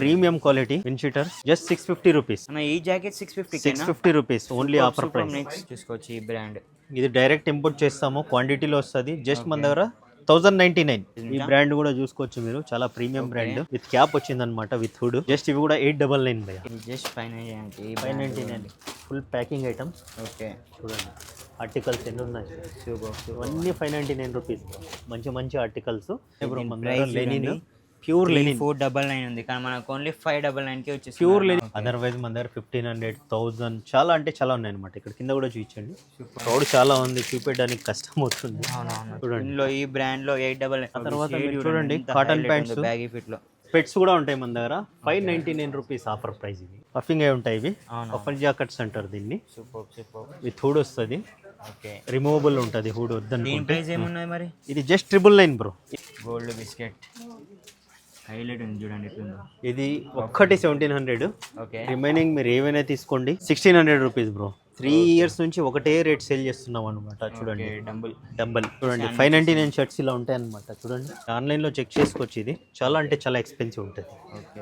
Premium quality win sheeter just 650 rupees. అన్న ఈ jacket 650 650 rupees only offer price. Next చూసుకోవచ్చు ఈ బ్రాండ్. ఇది డైరెక్ట్ ఇంపోర్ట్ చేస్తాము, క్వాంటిటీలో వస్తుంది. జస్ట్ మన దగ్గర 1099. ఈ బ్రాండ్ కూడా చూసుకోవచ్చు మీరు, చాలా ప్రీమియం బ్రాండ్. విత్ క్యాప్ వచ్చింది అనమాట, విత్ హుడ్. జస్ట్ ఇవి కూడా 899 భయ్యా. Just 599 full packing items. Okay చూడండి ఆర్టికల్స్ ఎన్ని ఉన్నాయి, ఇవన్నీ 599 రూపీస్. మంచి మంచి ఆర్టికల్స్. లెనిన్ ప్యూర్ లెనిన్ 499 ఉంది, కానీ మనకు ఓన్లీ 599 కి వచ్చేసి ప్యూర్ లెనిన్. అదర్వైజ్ మన దగ్గర 1500, 1000 చాలా అంటే చాలా ఉన్నాయి అనమాట. ఇక్కడ కింద కూడా చూపించండి, క్రౌడ్ చాలా ఉంది, చూపించడానికి కష్టం అవుతుంది. చూడండి ఇందులో ఈ బ్రాండ్ లో 899. తర్వాత చూడండి కాటన్ ప్యాంట్స్, బ్యాగీ ఫిట్ లో పెట్స్ కూడా ఉంటాయి మన దగ్గర. 599 రూపీస్ ఆఫర్ ప్రైస్. ఇవి పఫింగ్ అయి ఉంటాయి, ఇవి పఫర్ జాకెట్స్ అంటారు దీన్ని. విత్ హుడ్ వస్తుంది, ఓకే రిమూవబుల్ ఉంటుంది హుడ్. వద్దని ప్రైస్ ఏమున్నాయి మరి? ఇది just 999 bro. Gold biscuit highlight ఉంది చూడండి ఎట్లుందో. ఇది ఒక్కటి 1700. ఓకే రిమైనింగ్ మీరు ఏవైనా తీసుకోండి. 1600 రూపీస్ బ్రో. 3 ఇయర్స్ నుంచి ఒకటే రేట్ సేల్ చేస్తున్నాం అనమాట. చూడండి డంబల్ చూడండి 599 షర్ట్స్ ఇలా ఉంటాయి అనమాట. చూడండి ఆన్లైన్ లో చెక్ చేసుకోవచ్చు. ఇది చాలా అంటే చాలా ఎక్స్పెన్సివ్ ఉంటుంది.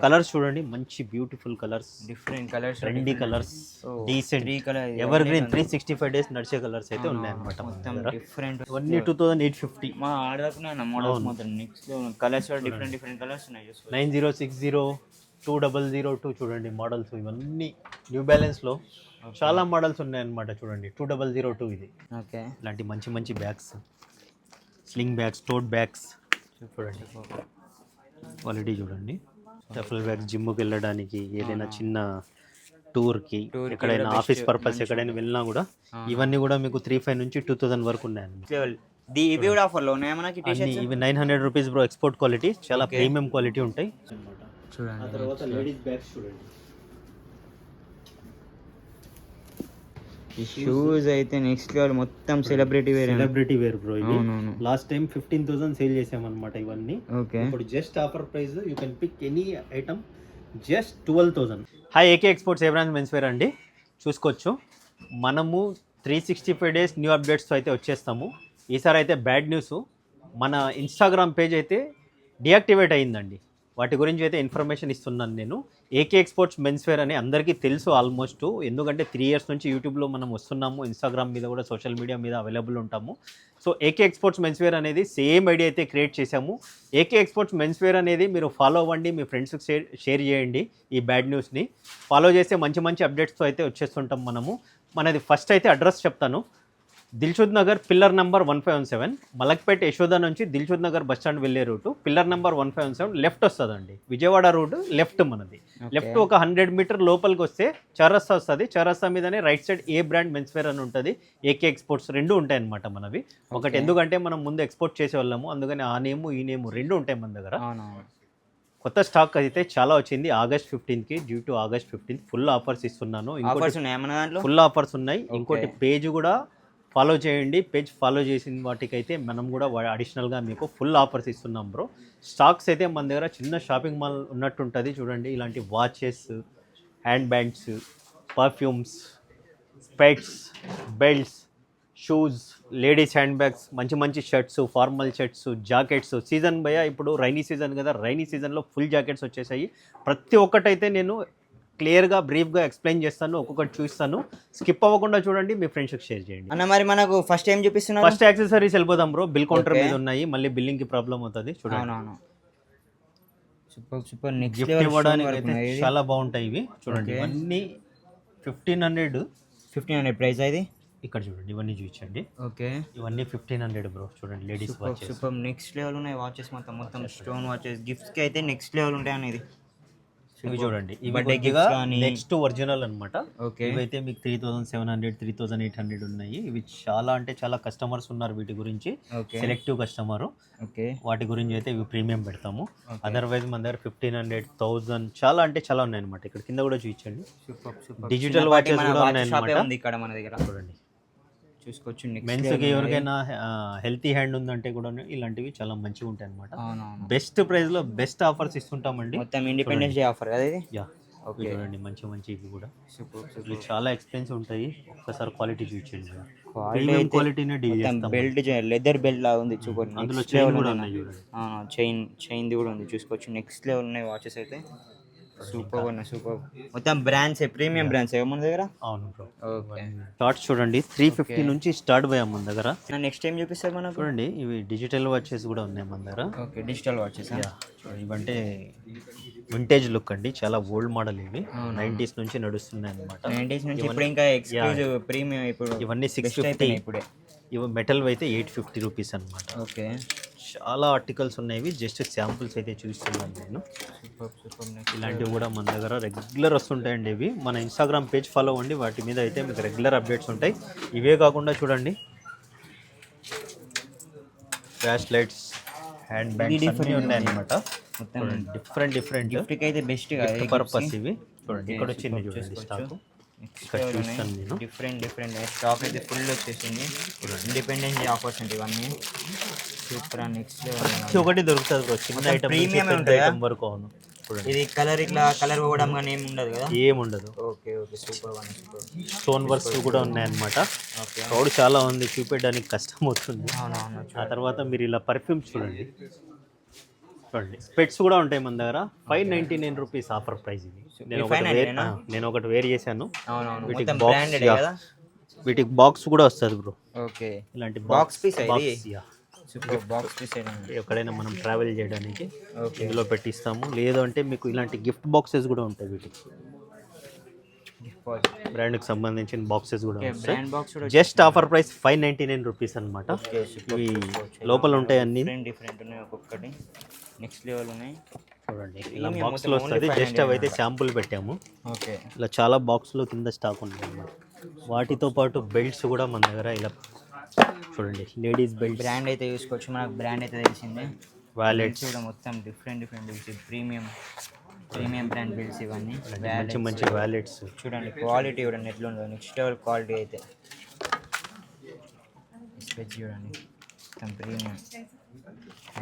కలర్స్ చూడండి, మంచి beautiful colours, different colours, trendy colours, decent ever green 365 days నడిచే కలర్స్ అయితే ఉన్నాయి అనమాట. డిఫరెంట్ ఇవన్నీ 2850. మా ఆడదాకున్నా మోడల్స్ మొత్తం నెక్స్ట్ కలర్స్ డిఫరెంట్ కలర్స్ ఉన్నాయి. 9060, 2002 చూడండి మోడల్స్. ఇవన్నీ న్యూ బ్యాలెన్స్ లో చాలా మోడల్స్ ఉన్నాయన్నమాట. చూడండి 2002 ఇది. ఓకే ఇలాంటి మంచి మంచి bags, sling bags, tote bags చూడండి. క్వాలిటీ చూడండి. డఫల్ బ్యాగ్స్ జిమ్కి వెళ్ళడానికి, ఏదైనా చిన్న టూర్కి, ఎక్కడైనా ఆఫీస్ పర్పస్ ఎక్కడైనా వెళ్ళినా కూడా ఇవన్నీ కూడా మీకు 3500 నుంచి 2000 వరకు ఉన్నాయండి. ఇవి కూడా ఆఫర్లో ఉన్నాయి మనకి. ఇవి 900 రూపీస్ బ్రో. ఎక్స్పోర్ట్ క్వాలిటీ, చాలా ప్రీమియం క్వాలిటీ ఉంటాయి. చూడండి ఆ తర్వాత లేడీస్ బ్యాగ్స్ చూడండి. ఈ షూస్ అయితే నెక్స్ట్ లెవెల్, మొత్తం సెలబ్రిటీ వేర్ బ్రో. ఇది లాస్ట్ టైం 15,000 సేల్ చేసామన్నమాట ఇవన్నీ. ఓకే ఇప్పుడు just offer price, you can pick any item just 12,000. Hi, AK exports ఎవ్రాన్స్ మెన్స్ వేర్ అండి. చూసుకోవచ్చు మనము 365 డేస్ న్యూ అప్డేట్స్తో అయితే వచ్చేస్తాము. ఈసారి అయితే బ్యాడ్ న్యూస్, మన ఇన్స్టాగ్రామ్ పేజ్ అయితే డియాక్టివేట్ అయ్యిందండి. వాటి గురించి అయితే ఇన్ఫర్మేషన్ ఇస్తున్నాను నేను. ఏకే ఎక్స్పోర్ట్స్ మెన్స్ వేర్ అని అందరికీ తెలుసు ఆల్మోస్ట్, ఎందుకంటే 3 ఇయర్స్ నుంచి యూట్యూబ్లో మనం వస్తున్నాము, ఇన్స్టాగ్రామ్ మీద కూడా సోషల్ మీడియా మీద అవైలబుల్ ఉంటాము. So AK exports men's wear అనేది సేమ్ ఐడియా అయితే క్రియేట్ చేశాము. ఏకే ఎక్స్పోర్ట్స్ మెన్స్ వేర్ అనేది మీరు ఫాలో అవ్వండి, మీ ఫ్రెండ్స్కి షేర్ చేయండి. ఈ బ్యాడ్ న్యూస్ని ఫాలో చేస్తే మంచి మంచి అప్డేట్స్తో అయితే వచ్చేస్తుంటాం మనము. మనది ఫస్ట్ అయితే అడ్రస్ చెప్తాను. దిల్షుద్ నగర్ పిల్లర్ నెంబర్ 1517, మలక్పేట్ యశోద నుంచి దిల్షుద్ నగర్ బస్ స్టాండ్ వెళ్ళే రూటు పిల్లర్ నెంబర్ 1517 లెఫ్ట్ వస్తుందండి. విజయవాడ రూట్ లెఫ్ట్ మనది. లెఫ్ట్ ఒక 100 మీటర్ లోపలికి వస్తే చౌరస్తా వస్తుంది. చౌరస్తా మీదనే రైట్ సైడ్ ఏ బ్రాండ్ మెన్స్ వేర్ అని ఉంటుంది. ఏకే ఎక్స్పోర్ట్స్ రెండు ఉంటాయి అనమాట మనవి. ఒకటి ఎందుకంటే మనం ముందు ఎక్స్పోర్ట్ చేసే వాళ్ళము, అందుకని ఆ నేము ఈ నేము రెండు ఉంటాయి మన దగ్గర. కొత్త స్టాక్ అయితే చాలా వచ్చింది. August 15కి, due to August 15th full offers ఇస్తున్నాను. ఫుల్ ఆఫర్స్ ఉన్నాయి. ఇంకోటి పేజ్ కూడా ఫాలో చేయండి. పేజ్ ఫాలో చేసిన వాటికైతే మనం కూడా అడిషనల్గా మీకు ఫుల్ ఆఫర్స్ ఇస్తున్నాం బ్రో. స్టాక్స్ అయితే మన దగ్గర చిన్న షాపింగ్ మాల్ ఉన్నట్టుంటుంది. చూడండి ఇలాంటి watches, hand bands, perfumes, specs, belts, shoes, ladies hand bags, మంచి మంచి shirts, formal shirts, jackets. Season భయ ఇప్పుడు రైనీ సీజన్ కదా, రైనీ సీజన్లో ఫుల్ జాకెట్స్ వచ్చేసాయి. ప్రతి ఒక్కటైతే నేను క్లియర్గా బ్రీఫ్గా ఎక్స్ప్లెయిన్ చేస్తాను, ఒక్కొక్కటి చూస్తాను. స్కిప్ అవ్వకుండా చూడండి, మీ ఫ్రెండ్స్కి షేర్ చేయండి అన్న. మరి మనకు ఫస్ట్ ఏం చూపిస్తున్నారు? ఫస్ట్ యాక్సెసరీస్ వెళ్ళిపోదాం బ్రో. బిల్ కౌంటర్ మీద ఉన్నాయి, మళ్ళీ బిల్లింగ్కి ప్రాబ్లం అవుతుంది. చూడండి సూపర్ గిఫ్ట్ ఇవ్వడానికి అయితే చాలా బాగుంటాయి ఇవి. చూడండి ఇవన్నీ 1500 ప్రైస్ అది. ఇక్కడ చూడండి ఇవన్నీ చూపించండి. ఓకే ఇవన్నీ 1500 బ్రో. చూడండి ladies watches super next level ఉన్నాయి. వాచెస్ మొత్తం స్టోన్ వాచెస్, గిఫ్ట్స్కి అయితే నెక్స్ట్ లెవెల్ ఉంటాయి అనేది. ఇవి చూడండి, ఇవి నెక్స్ట్ ఒరిజినల్ అనమాట. ఇవైతే మీకు 3700, 3800 ఉన్నాయి. ఇవి చాలా అంటే చాలా కస్టమర్స్ ఉన్నారు వీటి గురించి, సెలెక్టివ్ కస్టమర్. వాటి గురించి అయితే ఇవి ప్రీమియం పెడతాము. అదర్వైజ్ మన దగ్గర 1500, 1000 చాలా అంటే చాలా ఉన్నాయి అనమాట. ఇక్కడ కింద కూడా చూపించండి. డిజిటల్ వాచెస్ కూడా ఉన్నాయి అనమాట ఇక్కడ మన దగ్గర. చూడండి చూసుకోవచ్చు. మెన్స్కి ఎవరికైనా హెల్తీ హ్యాండ్ ఉందంటే కూడా ఇలాంటివి చాలా మంచిగా ఉంటాయి అనమాట. బెస్ట్ ప్రైస్ లో బెస్ట్ ఆఫర్స్ ఇస్తుంటామండి. మొత్తం ఇండిపెండెన్స్ డే ఆఫర్ కదా ఇది. చూడండి మంచి మంచి ఇవి కూడా ఇవి చాలా ఎక్స్పెన్సివ్ ఉంటాయి. ఒక్కసారి క్వాలిటీ చూపించండి. క్వాలిటీనే డీల్ చేస్తాం. బెల్ట్ లెదర్ బెల్ట్ లాగా ఉంది చూడండి. అందులో చైన్ కూడా ఉన్నాయి. చైన్ కూడా ఉంది చూసుకోవచ్చు. నెక్స్ట్ లెవెల్ ఉన్నాయి వాచెస్ అయితే. సూపర్ ఉన్నాయి సూపర్. మొత్తం బ్రాండ్స్ ప్రీమియం బ్రాండ్స్ మన దగ్గర. అవును బ్రో. ఓకే. షార్ట్స్ చూడండి 350 నుంచి స్టార్ట్ పోయాం మన దగ్గర. నెక్స్ట్ టైం చూపిస్తారు మనకు. చూడండి ఇవి డిజిటల్ వాచెస్ కూడా ఉన్నాయి మన దగ్గర. Okay digital watches. ఇవంటే వింటేజ్ లుక్ అండి, చాలా ఓల్డ్ మోడల్ ఇవి. 90s నుంచి నడుస్తున్నాయి అనమాట. 90s నుంచి ఇప్పుడు ఇంకా ఎక్స్క్లూజివ్ ప్రీమియం ఇప్పుడు ఇవన్నీ 650. ఇప్పుడే ఇవి మెటల్ అయితే 850 రూపీస్ అనమాట. ఓకే. చాలా ఆర్టికల్స్ ఉన్నాయి, జస్ట్ శాంపుల్స్ అయితే చూస్తున్నాను నేను. ఇలాంటివి కూడా మన దగ్గర రెగ్యులర్ వస్తుంటాయండి. ఇవి మన ఇన్స్టాగ్రామ్ పేజ్ ఫాలో అవ్వండి, వాటి మీద అయితే మీకు రెగ్యులర్ అప్డేట్స్ ఉంటాయి. ఇవే కాకుండా చూడండి ఫ్లాష్ లైట్స్, హ్యాండ్ బ్యాగ్స్ అన్నీ ఉన్నాయన్నమాట. డిఫరెంట్ గిఫ్ట్కి అయితే బెస్ట్ పర్పస్ ఇవి. చూడండి ఇక్కడ వచ్చింది చూడండి స్టాక్. ఇక్కడ చూస్తాను నేను. డిఫరెంట్ స్టాక్ అయితే ఫుల్ వచ్చేసింది. ఇండిపెండెన్స్ డే ఆఫర్స్ అంటే ఇవన్నీ సూపర్. నెక్స్ట్ ప్రతి ఒక్కటి దొరుకుతుంది బ్రో, చిన్న ఐటమ్ ప్రీమియం ఐటమ్ వరకు. అవును చూడండి, ఇది కలర్ ఇట్లా కలర్ పోవడం కానీ ఏమి ఉండదు కదా. ఏముండదు. Okay okay super one super. Stone works కూడా ఉన్నాయన్నమాట. ఓకే. క్రౌడ్ చాలా ఉంది, చూపించడానికి కష్టం అవుతుంది. అవునవును. ఆ తర్వాత మీరు ఇలా పర్ఫ్యూమ్స్ చూడండి. చూడండి స్పెట్స్ కూడా ఉంటాయి మన దగ్గర. 599 రూపీస్ ఆఫర్ ప్రైస్ ఇది. నేను ఒకటి వేర్ చేశాను. అవునవును. వీటికి మొత్తం బాక్స్, బ్రాండెడ్ కదా. వీటికి బాక్స్ కూడా వస్తుంది బ్రో. ఓకే. ఇలాంటి బాక్స్ పీస్ ఇది. బాక్స్ సూపర్ బాక్స్ పీస్ ఎక్కడైనా మనం ట్రావెల్ చేయడానికి ఓకే. ఇందులో పెట్టిస్తాము. లేదు అంటే మీకు ఇలాంటి గిఫ్ట్ బాక్సెస్ కూడా ఉంటాయి. వీటికి బ్రాండ్కి సంబంధించిన బాక్సెస్ కూడా ఉంటాయి. బ్రాండ్ బాక్స్ కూడా జస్ట్ ఆఫర్ ప్రైస్ 599 రూపీస్ అనమాట. ఇవి లోపల ఉంటాయి అన్ని డిఫరెంట్ ఉన్నాయి ఒక్కొక్కటి. నెక్స్ట్ లెవెల్ ఉన్నాయి చూడండి. ఇలా బాక్స్లో వస్తుంది. జస్ట్ అవి అయితే శాంపుల్ పెట్టాము. ఓకే. ఇలా చాలా బాక్స్లో కింద స్టాక్ ఉంది అన్నమాట. వాటితో పాటు బెల్ట్స్ కూడా మన దగ్గర ఇలా చూడండి, లేడీస్ బెల్ట్. బ్రాండ్ అయితే చూసుకోవచ్చు, మనకు బ్రాండ్ అయితే తెలిసిందే. వాలెట్స్ కూడా మొత్తం different belts, premium brand belts ఇవన్నీ. మంచి వాలెట్స్ చూడండి, క్వాలిటీ చూడండి ఎట్లా ఉందో. నెక్స్ట్ లెవెల్ క్వాలిటీ అయితే చూడండి, మొత్తం ప్రీమియం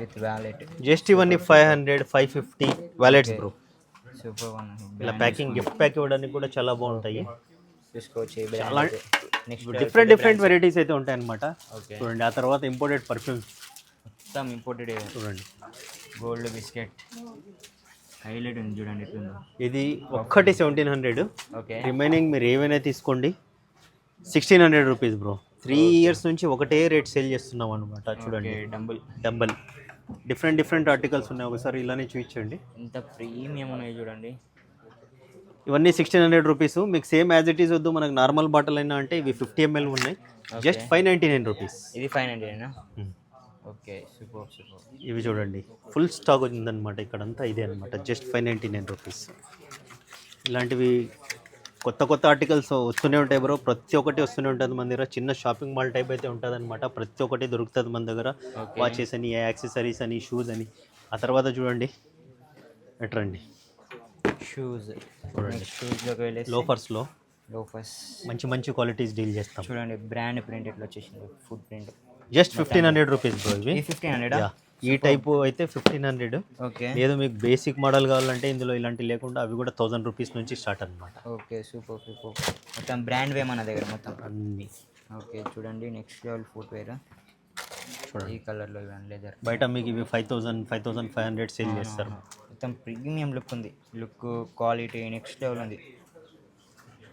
విత్ వాలెట్. జస్ట్ ఇవన్నీ 500 550 వాలెట్స్ బ్రో. Super one. ఇలా ప్యాకింగ్ గిఫ్ట్ ప్యాక్ ఇవ్వడానికి కూడా చాలా బాగుంటాయి. చూసుకోవచ్చు. నెక్స్ట్ డిఫరెంట్ వెరైటీస్ అయితే ఉంటాయి అన్నమాట. ఓకే. చూడండి ఆ తర్వాత ఇంపోర్టెడ్ పర్ఫ్యూమ్స్ మొత్తం ఇంపోర్టెడ్ చూడండి. గోల్డ్ బిస్కెట్ హైలైట్ ఉంది చూడండి ఎట్లుందో. ఇది ఒక్కటి 1700. ఓకే. రిమైనింగ్ మీరు ఏమైనా తీసుకోండి 1600 రూపీస్ బ్రో. 3 years నుంచి ఒకటే రేట్ సేల్ చేస్తున్నాం అనమాట. చూడండి డంబల్ డిఫరెంట్ ఆర్టికల్స్ ఉన్నాయి. ఒకసారి ఇలానే చూపించండి. ఇంత ప్రీమియం ఉన్నాయి చూడండి. ఇవన్నీ 1600 రూపీస్. మీకు సేమ్ యాజ్ ఇట్ ఈస్ వద్దు, మనకు నార్మల్ బాటిల్ అయినా అంటే ఇవి 50 ml ఉన్నాయి. Just 599 rupees. ఇది 599. Okay super. ఇవి చూడండి ఫుల్ స్టాక్ ఉందన్నమాట. ఇక్కడంతా ఇదే అనమాట. Just 599 rupees. ఇలాంటివి కొత్త ఆర్టికల్స్ వస్తూనే ఉంటాయి బ్రో. ప్రతి ఒక్కటి వస్తూనే ఉంటుంది మన దగ్గర. చిన్న షాపింగ్ మాల్ టైప్ అయితే ఉంటుంది అనమాట. ప్రతి ఒక్కటి దొరుకుతుంది మన దగ్గర. వాచెస్ అని, యాక్సెసరీస్ అని, షూస్ అని. ఆ తర్వాత చూడండి ఎట్రండి షూస్. చూడండి లోఫర్స్ మంచి క్వాలిటీస్ డీల్ చేస్తాం. చూడండి బ్రాండ్ ప్రింట్ ఎట్లా వచ్చేసింది, food print. Just 1500 rupees bro. ఇవి 1500. ఈ టైపు అయితే 1500. ఓకే. లేదు మీకు బేసిక్ మోడల్ కావాలంటే ఇందులో ఇలాంటివి లేకుండా అవి కూడా 1000 రూపీస్ నుంచి స్టార్ట్ అనమాట. Okay super. మొత్తం బ్రాండ్ వే మన దగ్గర మొత్తం అన్ని. ఓకే చూడండి నెక్స్ట్ లెవెల్ ఫుట్వేర్. చూడండి ఈ కలర్లో ఇవన్నీ లెదర్. బయట మీకు ఇవి 5500 సేల్ చేస్తారు. మొత్తం ప్రీమియం లుక్ ఉంది. లుక్ క్వాలిటీ నెక్స్ట్ లెవెల్ ఉంది.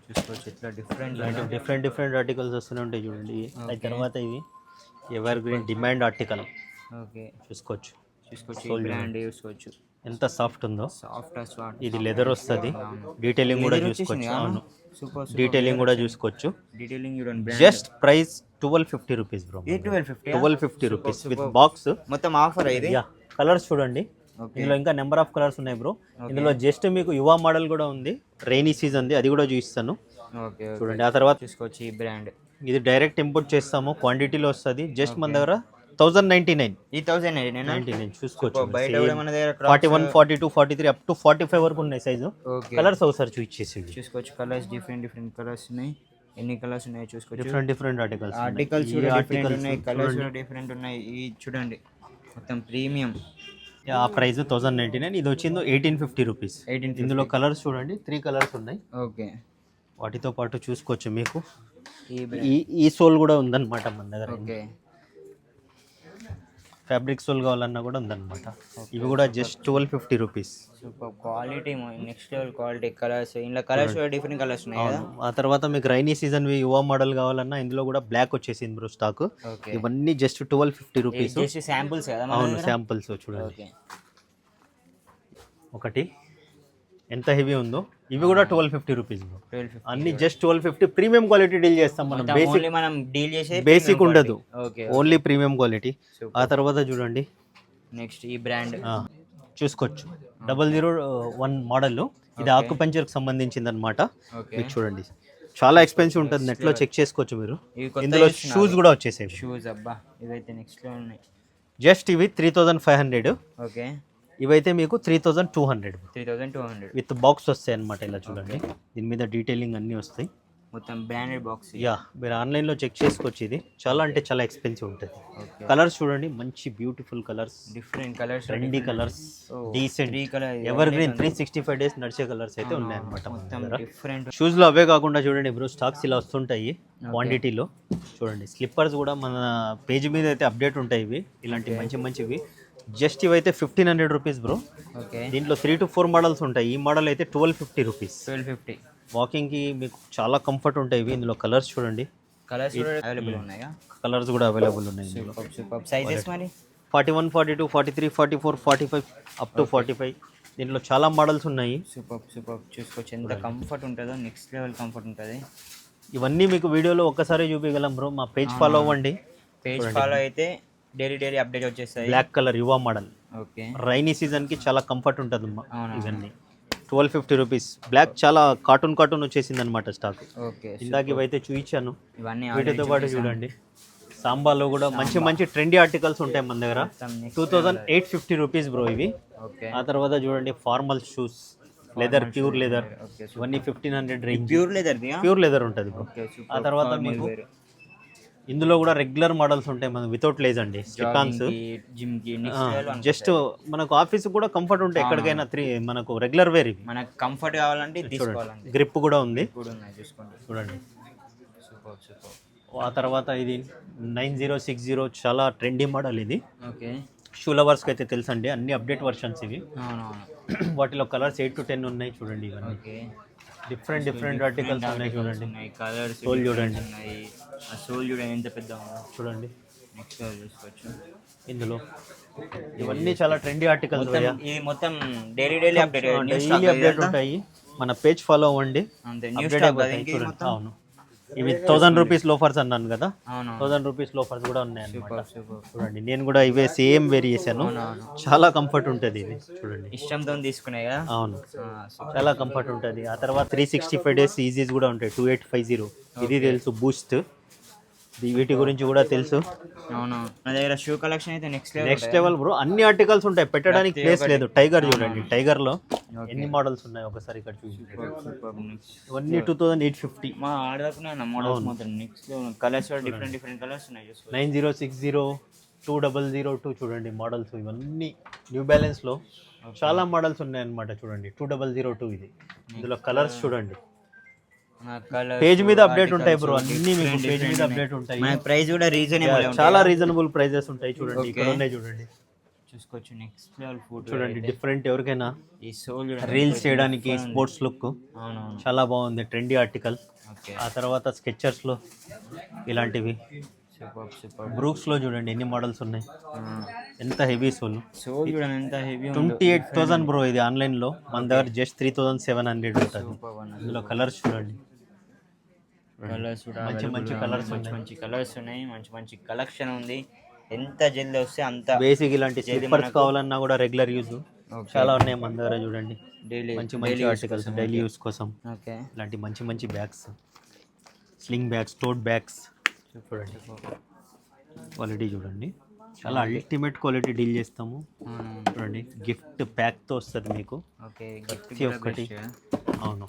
చూసుకోవచ్చు ఇట్లా డిఫరెంట్ ఆర్టికల్స్ వస్తూనే ఉంటాయి చూడండి. ఆ తర్వాత ఇవి ever green demand article. Okay చూసుకోవచ్చు. బ్రాండ్ చూసుకోవచ్చు ఎంత సాఫ్ట్ ఉందో. సాఫ్ట్. ఇది లెదర్ వస్తుంది. డీటెయిలింగ్ కూడా చూసుకోవచ్చు. అవును సూపర్. డీటెయిలింగ్ కూడా చూసుకోవచ్చు. డీటెయిలింగ్ చూడండి. Just price 1250 rupees bro. 1250 rupees with box. మొత్తం ఆఫర్ ఇది. కలర్స్ చూడండి. ఇందులో ఇంకా నెంబర్ ఆఫ్ కలర్స్ ఉన్నాయి బ్రో. ఇందులో జస్ట్ మీకు యువ మోడల్ కూడా ఉంది, రైనీ సీజన్ది. అది కూడా చూపిస్తాను. ఓకే చూడండి. ఆ తర్వాత చూసుకోవచ్చు ఈ బ్రాండ్. ఇది డైరెక్ట్ ఇంపోర్ట్ చేస్తాము, క్వాంటిటీలో వస్తుంది. జస్ట్ మన దగ్గర 1099. ఈ 1099 చూసుకోవచ్చు. బయట కూడా మన దగ్గర 41 42 43 అప్ టు 45 వరకు ఉన్నాయి సైజు. కలర్స్ ఒకసారి చూపించేసి చూసుకోవచ్చు. కలర్స్ డిఫరెంట్ కలర్స్ ఉన్నాయి. ఎన్ని కలర్స్ ఉన్నాయో చూసుకోవచ్చు. డిఫరెంట్ ఆర్టికల్స్ ఉన్నాయి. కలర్స్ కూడా డిఫరెంట్ ఉన్నాయి. ఈ చూడండి మొత్తం ప్రీమియం. ఆ ప్రైస్ 1099. ఇది వచ్చిందో 1850 రూపీస్. ఇందులో కలర్స్ చూడండి 3 కలర్స్ ఉన్నాయి. ఓకే. వాటితో పాటు చూసుకోవచ్చు మీకు ఈ సోల్ కూడా ఉందన్నమాట మన దగ్గర. ఓకే. ఫ్యాబ్రిక్ సోల్ కావాలన్నా కూడా ఉందన్నమాట. ఇవి కూడా just 1250 rupees. Super quality, next level quality. Colours ఇందులో కలర్స్ డిఫరెంట్ కలర్స్ ఉన్నాయి కదా. ఆ తర్వాత మీకు రైనీ సీజన్ యువ మోడల్ కావాలన్నా ఇందులో కూడా బ్లాక్ వచ్చేసింది బ్రో స్టాక్. ఓకే, ఇవన్నీ జస్ట్ 1250 రూపీస్. జస్ట్ శాంపుల్స్ కదా. అవును, శాంపుల్స్ చూడండి. ఓకే, ఒకటి ఎంత హెవీ ఉందో. ఇవి కూడా 1250 రూపీస్ బ్రో. 1250 అన్ని జస్ట్ 1250. ప్రీమియం క్వాలిటీ డీల్ చేస్తాం మనం. బేసిక్ మనం డీల్ చేసే బేసిక్ ఉండదు, ఓకే, ఓన్లీ ప్రీమియం క్వాలిటీ. ఆ తర్వాత చూడండి నెక్స్ట్ ఈ బ్రాండ్ చూసుకోవచ్చు, 001 మోడల్. ఇది ఆకుపంచర్కి సంబంధించింది అనమాట. ఓకే, మీకు చూడండి చాలా ఎక్స్పెన్సివ్ ఉంటుంది, నెట్లో చెక్ చేసుకోవచ్చు మీరు. ఇవి కొత్త ఇందులో షూస్ కూడా వచ్చేసాయి. షూస్ అబ్బా, ఇవైతే నెక్స్ట్ లో ఉన్నాయి. జస్ట్ ఇవి 3500. ఓకే, ఇవైతే మీకు 3200 3200 విత్ బాక్స్ వస్తాయి అనమాట. ఇలా చూడండి, దీని మీద డీటెయిలింగ్ అన్నీ వస్తాయి. మొత్తం బ్రాండెడ్ బాక్స్. యా, మీరు ఆన్లైన్లో చెక్ చేసుకోవచ్చు. ఇది చాలా అంటే చాలా ఎక్స్పెన్సివ్ ఉంటుంది. ఓకే, కలర్స్ చూడండి, మంచి beautiful colours, different colours, trendy colours, decent colour ever green 365 days నడిచే కలర్స్ అయితే ఉన్నాయన్నమాట. మొత్తం డిఫరెంట్. షూస్ లో అవే కాకుండా చూడండి బ్రో, స్టాక్స్ ఇలా వస్తుంటాయి క్వాంటిటీలో. చూడండి స్లిప్పర్స్ కూడా మన పేజ్ మీద అయితే అప్డేట్ ఉంటాయి. ఇవి ఇలాంటి మంచి మంచివి. జస్ట్ ఇవైతే 1500 రూపీస్ బ్రో. ఓకే, దీంట్లో 3 to 4 మోడల్స్ ఉంటాయి. ఈ మోడల్ అయితే 1250 రూపీస్. 1250. వాకింగ్కి మీకు చాలా కంఫర్ట్ ఉంటాయి ఇవి. ఇందులో కలర్స్ చూడండి, కలర్స్ కూడా అవైలబుల్ ఉన్నాయా? కలర్స్ కూడా అవైలబుల్ ఉన్నాయి. Super super. సైజెస్ మరి 41, 42, 43, 44, 45 అప్ టు 45. దీంట్లో చాలా మోడల్స్ ఉన్నాయి. Super super. చూసుకోవచ్చు ఎంత కంఫర్ట్ ఉంటుందో, నెక్స్ట్ లెవెల్ కంఫర్ట్ ఉంటుంది. ఇవన్నీ మీకు వీడియోలో ఒక్కసారి చూపించగలం బ్రో. మా పేజ్ ఫాలో అవ్వండి. పేజ్ ఫాలో అయితే డైలీ అప్డేట్ వచ్చేస్తాయి. బ్లాక్ కలర్ యువ మోడల్. ఓకే, రైనీ సీజన్కి చాలా కంఫర్ట్ ఉంటుంది అవునా. ఇవన్నీ 1250 రూపీస్. బ్లాక్ చాలా కార్టూన్ వచ్చేసింది అనమాట స్టాక్. ఓకే, ఇందాక ఇవైతే చూపించాను. ఇవన్నీ వీటితో పాటు చూడండి, సాంబాలో కూడా మంచి మంచి ట్రెండీ ఆర్టికల్స్ ఉంటాయి మన దగ్గర. 2850 రూపీస్ బ్రో ఇవి. ఓకే, ఆ తర్వాత చూడండి formal shoes, leather, pure leather. ఇవన్నీ 1500 range. Pure leather pure leather ఉంటుంది బ్రో. ఓకే, ఆ తర్వాత మీకు ఇందులో కూడా రెగ్యులర్ మోడల్స్ ఉంటాయి మనకు, వితౌట్ లేజ్ అండి. స్టికాన్స్, జిమ్ కి జస్ట్ మనకు ఆఫీస్ కూడా కంఫర్ట్ ఉంటాయి. ఎక్కడికైనా మనకు రెగ్యులర్ వేర్ ఇవి. మనకు కంఫర్ట్ కావాలంటే తీసుకోవాలండి. గ్రిప్ కూడా ఉంది కూడా ఉన్నాయి, చూసుకోండి. చూడండి. Super super. ఆ తర్వాత ఇది 9060 చాలా ట్రెండీ మోడల్ ఇది. ఓకే, షూ లవర్స్కి అయితే తెలుసండి, అన్ని అప్డేట్ వర్షన్స్ ఇవి. అవునవును. వాటిలో కలర్స్ 8 to 10 ఉన్నాయి. చూడండి ఇవన్నీ ఓకే, డిఫరెంట్ ఆర్టికల్స్ ఉన్నాయి. చూడండి కలర్స్ సోల్ చూడండి, ఉన్నాయి. ఆ సోల్ చూడండి ఎంత పెద్ద ఉందో. చూడండి నెక్స్ట్ లెవెల్ చూసుకోవచ్చు. ఇందులో ఇవన్నీ చాలా ట్రెండీ ఆర్టికల్స్. ఇది మొత్తం డైలీ అప్డేట్, డైలీ అప్డేట్ ఉంటాయి. మన పేజ్ ఫాలో అవ్వండి. అంతే, న్యూ అప్డేట్ స్టాక్ అయిపోతాయి. కదా. చూడండి, అవును. ఇవి 1000 రూపీస్ లోఫర్స్ అన్నాను కదా, అవును. 1000 రూపీస్ లోఫర్స్ కూడా ఉన్నాయి అన్నమాట. Super super. చూడండి, నేను కూడా ఇవే సేమ్ వేర్ చేశాను. చాలా కంఫర్ట్ ఉంటుంది ఇది. చూడండి, ఇష్టంతో తీసుకున్నాయి కదా. అవును, చాలా కంఫర్ట్ ఉంటుంది. ఆ తర్వాత 365 డేస్ ఈజీస్ కూడా ఉంటాయి. 2850 ఇది తెలుసు. బూస్ట్, వీటి గురించి కూడా తెలుసు. అవును, నా దగ్గర షూ కలెక్షన్ అయితే నెక్స్ట్ లెవెల్ బ్రో. అన్ని ఆర్టికల్స్ ఉంటాయి, పెట్టడానికి ప్లేస్ లేదు. టైగర్ చూడండి, టైగర్ లో ఎన్ని మోడల్స్ ఉన్నాయి ఒకసారి ఇక్కడ చూడండి. ఇవన్నీ 2850. మా ఆడదాకున్నా మోడల్స్ మాత్రం నెక్స్ట్ కలర్స్ కూడా డిఫరెంట్ కలర్స్ ఉన్నాయి. 9060, 2002 చూడండి మోడల్స్. ఇవన్నీ న్యూ బ్యాలెన్స్ లో చాలా మోడల్స్ ఉన్నాయి అన్నమాట. చూడండి 2002 ఇది. ఇందులో కలర్స్ చూడండి, పేజ్ మీద అప్డేట్ ఉంటాయి బ్రో. అన్ని మీకు పేజ్ మీద అప్డేట్ ఉంటాయి. మనకి ప్రైస్ కూడా రీజనబుల్, చాలా రీజనబుల్ ప్రైజెస్ ఉంటాయి. చూడండి, ఇక్కడ ఉన్నాయి చూడండి, చూసుకోవచ్చు. నెక్స్ట్ లెవెల్ ఫుడ్ చూడండి, డిఫరెంట్. ఎవరికైనా ఈ సోల్ రీల్స్ చేయడానికి స్పోర్ట్స్ లుక్ అవునవును, చాలా బాగుంది. Trendy article. ఓకే, ఆ తర్వాత స్కెచర్స్ లో ఇలాంటివి. Super super. బ్రూక్స్ లో చూడండి ఎన్ని మోడల్స్ ఉన్నాయి. ఎంత హెవీ సోల్. సోల్ చూడండి ఎంత హెవీ. 28,000 బ్రో ఇది. ఆన్లైన్ లో మన దగ్గర జస్ట్ 3700 ఉంటుంది. ఇందులో కలర్స్ చూడండి, కలర్స్ కూడా మంచి కలర్స్ మంచి కలర్స్ ఉన్నాయి. మంచి కలెక్షన్ ఉంది. ఎంత జల్దీ వస్తే అంత. బేసిక్ ఇలాంటి స్లిప్పర్స్ కావాలన్నా కూడా రెగ్యులర్ యూజ్ చాలా ఉన్నాయి మన దగ్గర. చూడండి, డైలీ మంచి ఆర్టికల్స్ డైలీ యూస్ కోసం. ఓకే, ఇలాంటి మంచి bags, sling bags, tote bags. చూడండి క్వాలిటీ చూడండి, చాలా అల్టిమేట్ క్వాలిటీ డీల్ చేస్తాము. చూడండి, గిఫ్ట్ ప్యాక్తో వస్తుంది మీకు. ఓకే, ప్రతి ఒక్కటి. అవును,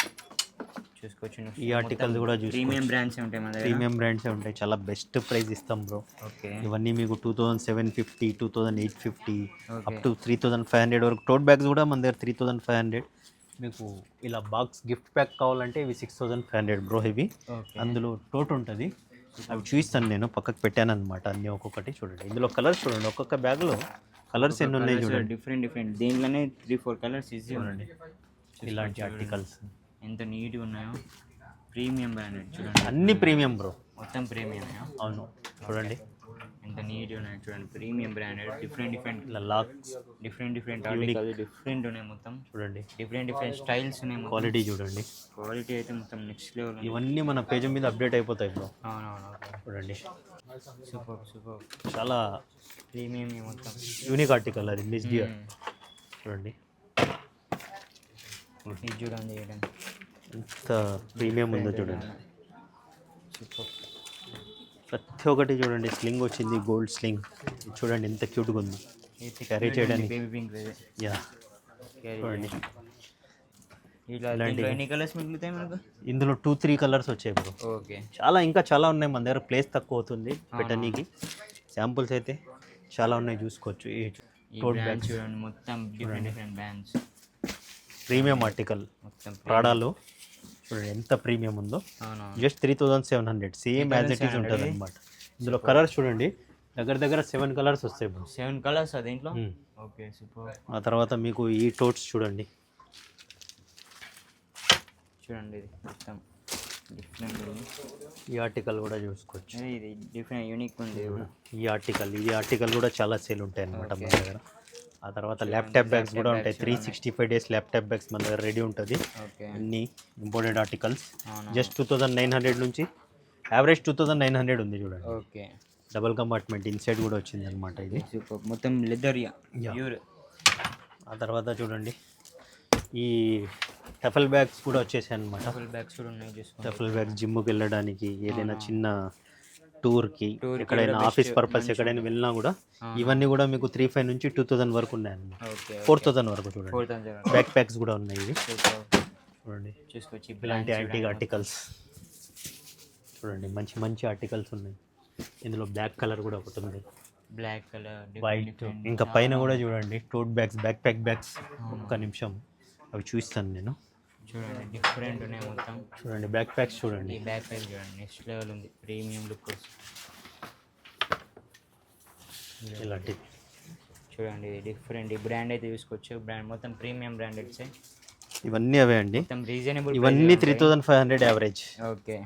చూసుకోవచ్చు. ఈ ఆర్టికల్స్ కూడా ప్రీమియం బ్రాండ్స్ ఉంటాయి మన దగ్గర. ప్రీమియం బ్రాండ్స్ ఉంటాయి. చాలా బెస్ట్ ప్రైస్ ఇస్తాం బ్రో. ఓకే, ఇవన్నీ మీకు 2750, 2850 అప్ టు 3500 వరకు. టోట్ బ్యాగ్స్ కూడా మన దగ్గర 3500. మీకు ఇలా బాక్స్ గిఫ్ట్ ప్యాక్ కావాలంటే ఇవి 6500 బ్రో. ఇవి అందులో టోట్ ఉంటుంది. అవి చూపిస్తాను నేను, పక్కకు పెట్టాను అనమాట అన్నీ ఒక్కొక్కటి. చూడండి ఇందులో కలర్స్ చూడండి, ఒక్కొక్క బ్యాగ్లో కలర్స్ ఎన్ని ఉన్నాయి చూడండి. డిఫరెంట్ దీంట్లోనే 3-4 కలర్స్ ఈజీ చూడండి ఇలాంటి ఆర్టికల్స్ ఎంత నీట్గా ఉన్నాయో. ప్రీమియం బ్రాండెడ్ చూడండి, అన్ని ప్రీమియం బ్రో, మొత్తం ప్రీమియం. అవును చూడండి ఎంత నీట్గా ఉన్నాయి చూడండి. ప్రీమియం బ్రాండెడ్ డిఫరెంట్ ఇలా లాక్స్ డిఫరెంట్ ఆర్టికల్స్ డిఫరెంట్ ఉన్నాయి మొత్తం. చూడండి, డిఫరెంట్ స్టైల్స్ ఉన్నాయి మొత్తం. క్వాలిటీ చూడండి. క్వాలిటీ అయితే మొత్తం నెక్స్ట్ లెవెల్. ఇవన్నీ మన పేజ్ మీద అప్డేట్ అయిపోతాయి బ్రో. అవునవును, చూడండి సూపర్ చాలా ప్రీమియం మొత్తం. యూనిక్ ఆర్టికల్ అది, మిస్ డియర్. చూడండి ఇది చూడండి ఎంత ప్రీమియం ఉందో చూడండి. సూపర్. ప్రతి ఒక్కటి చూడండి, స్లింగ్ వచ్చింది, గోల్డ్ స్లింగ్. చూడండి ఎంత క్యూట్గా ఉంది, క్యారీ చేయడానికి. బేబీ పింక్ యా చూడండి. ఇలాంటి ఎన్ని కలర్స్ మిగులుతాయి మనకు? ఇందులో 2-3 కలర్స్ వచ్చాయి బ్రో. ఓకే, ఇంకా చాలా ఉన్నాయి మన దగ్గర, ప్లేస్ తక్కువ అవుతుంది పెట్టనీకి. శాంపుల్స్ అయితే చాలా ఉన్నాయి, చూసుకోవచ్చు. ఈ బ్రాండ్ చూడండి మొత్తం డిఫరెంట్ బ్రాండ్స్. ప్రీమియం ఆర్టికల్ మొత్తం ప్రాడాలో చూడండి ఎంత ప్రీమియం ఉందో. Just 3700, same as it is ఉంటుంది అనమాట. ఇందులో కలర్స్ చూడండి, దగ్గర 7 కలర్స్ వస్తాయి బ్రో. 7 కలర్స్ దీంట్లో. Okay super. ఆ తర్వాత మీకు ఈ టోట్స్ చూడండి, ఇది మొత్తం డిఫరెంట్ ఉంది. ఈ ఆర్టికల్ కూడా చూసుకోవచ్చు, ఇది డిఫరెంట్ యూనిక్ ఉంది. ఈ ఆర్టికల్ కూడా చాలా సేల్ ఉంటాయి అనమాట మన దగ్గర. ఆ తర్వాత ల్యాప్టాప్ బ్యాగ్స్ కూడా ఉంటాయి, 365 days ల్యాప్టాప్ బ్యాగ్స్ మన దగ్గర రెడీ ఉంటుంది. అన్ని ఇంపోర్టెడ్ ఆర్టికల్స్. జస్ట్ 2900 నుంచి యావరేజ్ 2900 ఉంది చూడండి. ఓకే, డబుల్ కంపార్ట్మెంట్ ఇన్సైడ్ కూడా వచ్చింది అనమాట ఇది. సూపర్, మొత్తం లెదర్. ఆ తర్వాత చూడండి ఈ టఫల్ బ్యాగ్స్ కూడా వచ్చేసాయి అనమాట. బ్యాగ్స్ కూడా ఉన్నాయి. టఫల్ బ్యాగ్స్ జిమ్కి వెళ్ళడానికి, ఏదైనా చిన్న టూర్కి, ఎక్కడైనా ఆఫీస్ పర్పస్ ఎక్కడైనా వెళ్ళినా కూడా ఇవన్నీ కూడా మీకు 3500 నుంచి 2000 వరకు ఉన్నాయి అన్నమాట. 4000 వరకు చూడండి. బ్యాక్ ప్యాక్స్ కూడా ఉన్నాయి ఇవి చూడండి. చూసుకోవచ్చు ఇలాంటి యాంటీక్ ఆర్టికల్స్ చూడండి, మంచి ఆర్టికల్స్ ఉన్నాయి. ఇందులో బ్లాక్ కలర్ కూడా ఒకటి ఉంది, బ్లాక్ కలర్, వైట్. ఇంకా పైన కూడా చూడండి టోట్ బ్యాగ్స్, బ్యాక్ ప్యాక్ బ్యాగ్స్. ఒక్క నిమిషం అవి చూస్తాను నేను. చూడండి డిఫరెంట్ ఉన్నాయి మొత్తం. చూడండి బ్యాక్ ప్యాక్స్ చూడండి, ఈ బ్యాక్ ప్యాక్ చూడండి నెక్స్ట్ లెవెల్ ఉంది, ప్రీమియం లుక్ ఇలాంటివి చూడండి. డిఫరెంట్ ఈ బ్రాండ్ అయితే చూసుకోవచ్చు. బ్రాండ్ మొత్తం ప్రీమియం బ్రాండెడ్స్. ఇవన్నీ అవే అండి, మొత్తం రీజనబుల్. ఇవన్నీ 3500 యావరేజ్. ఓకే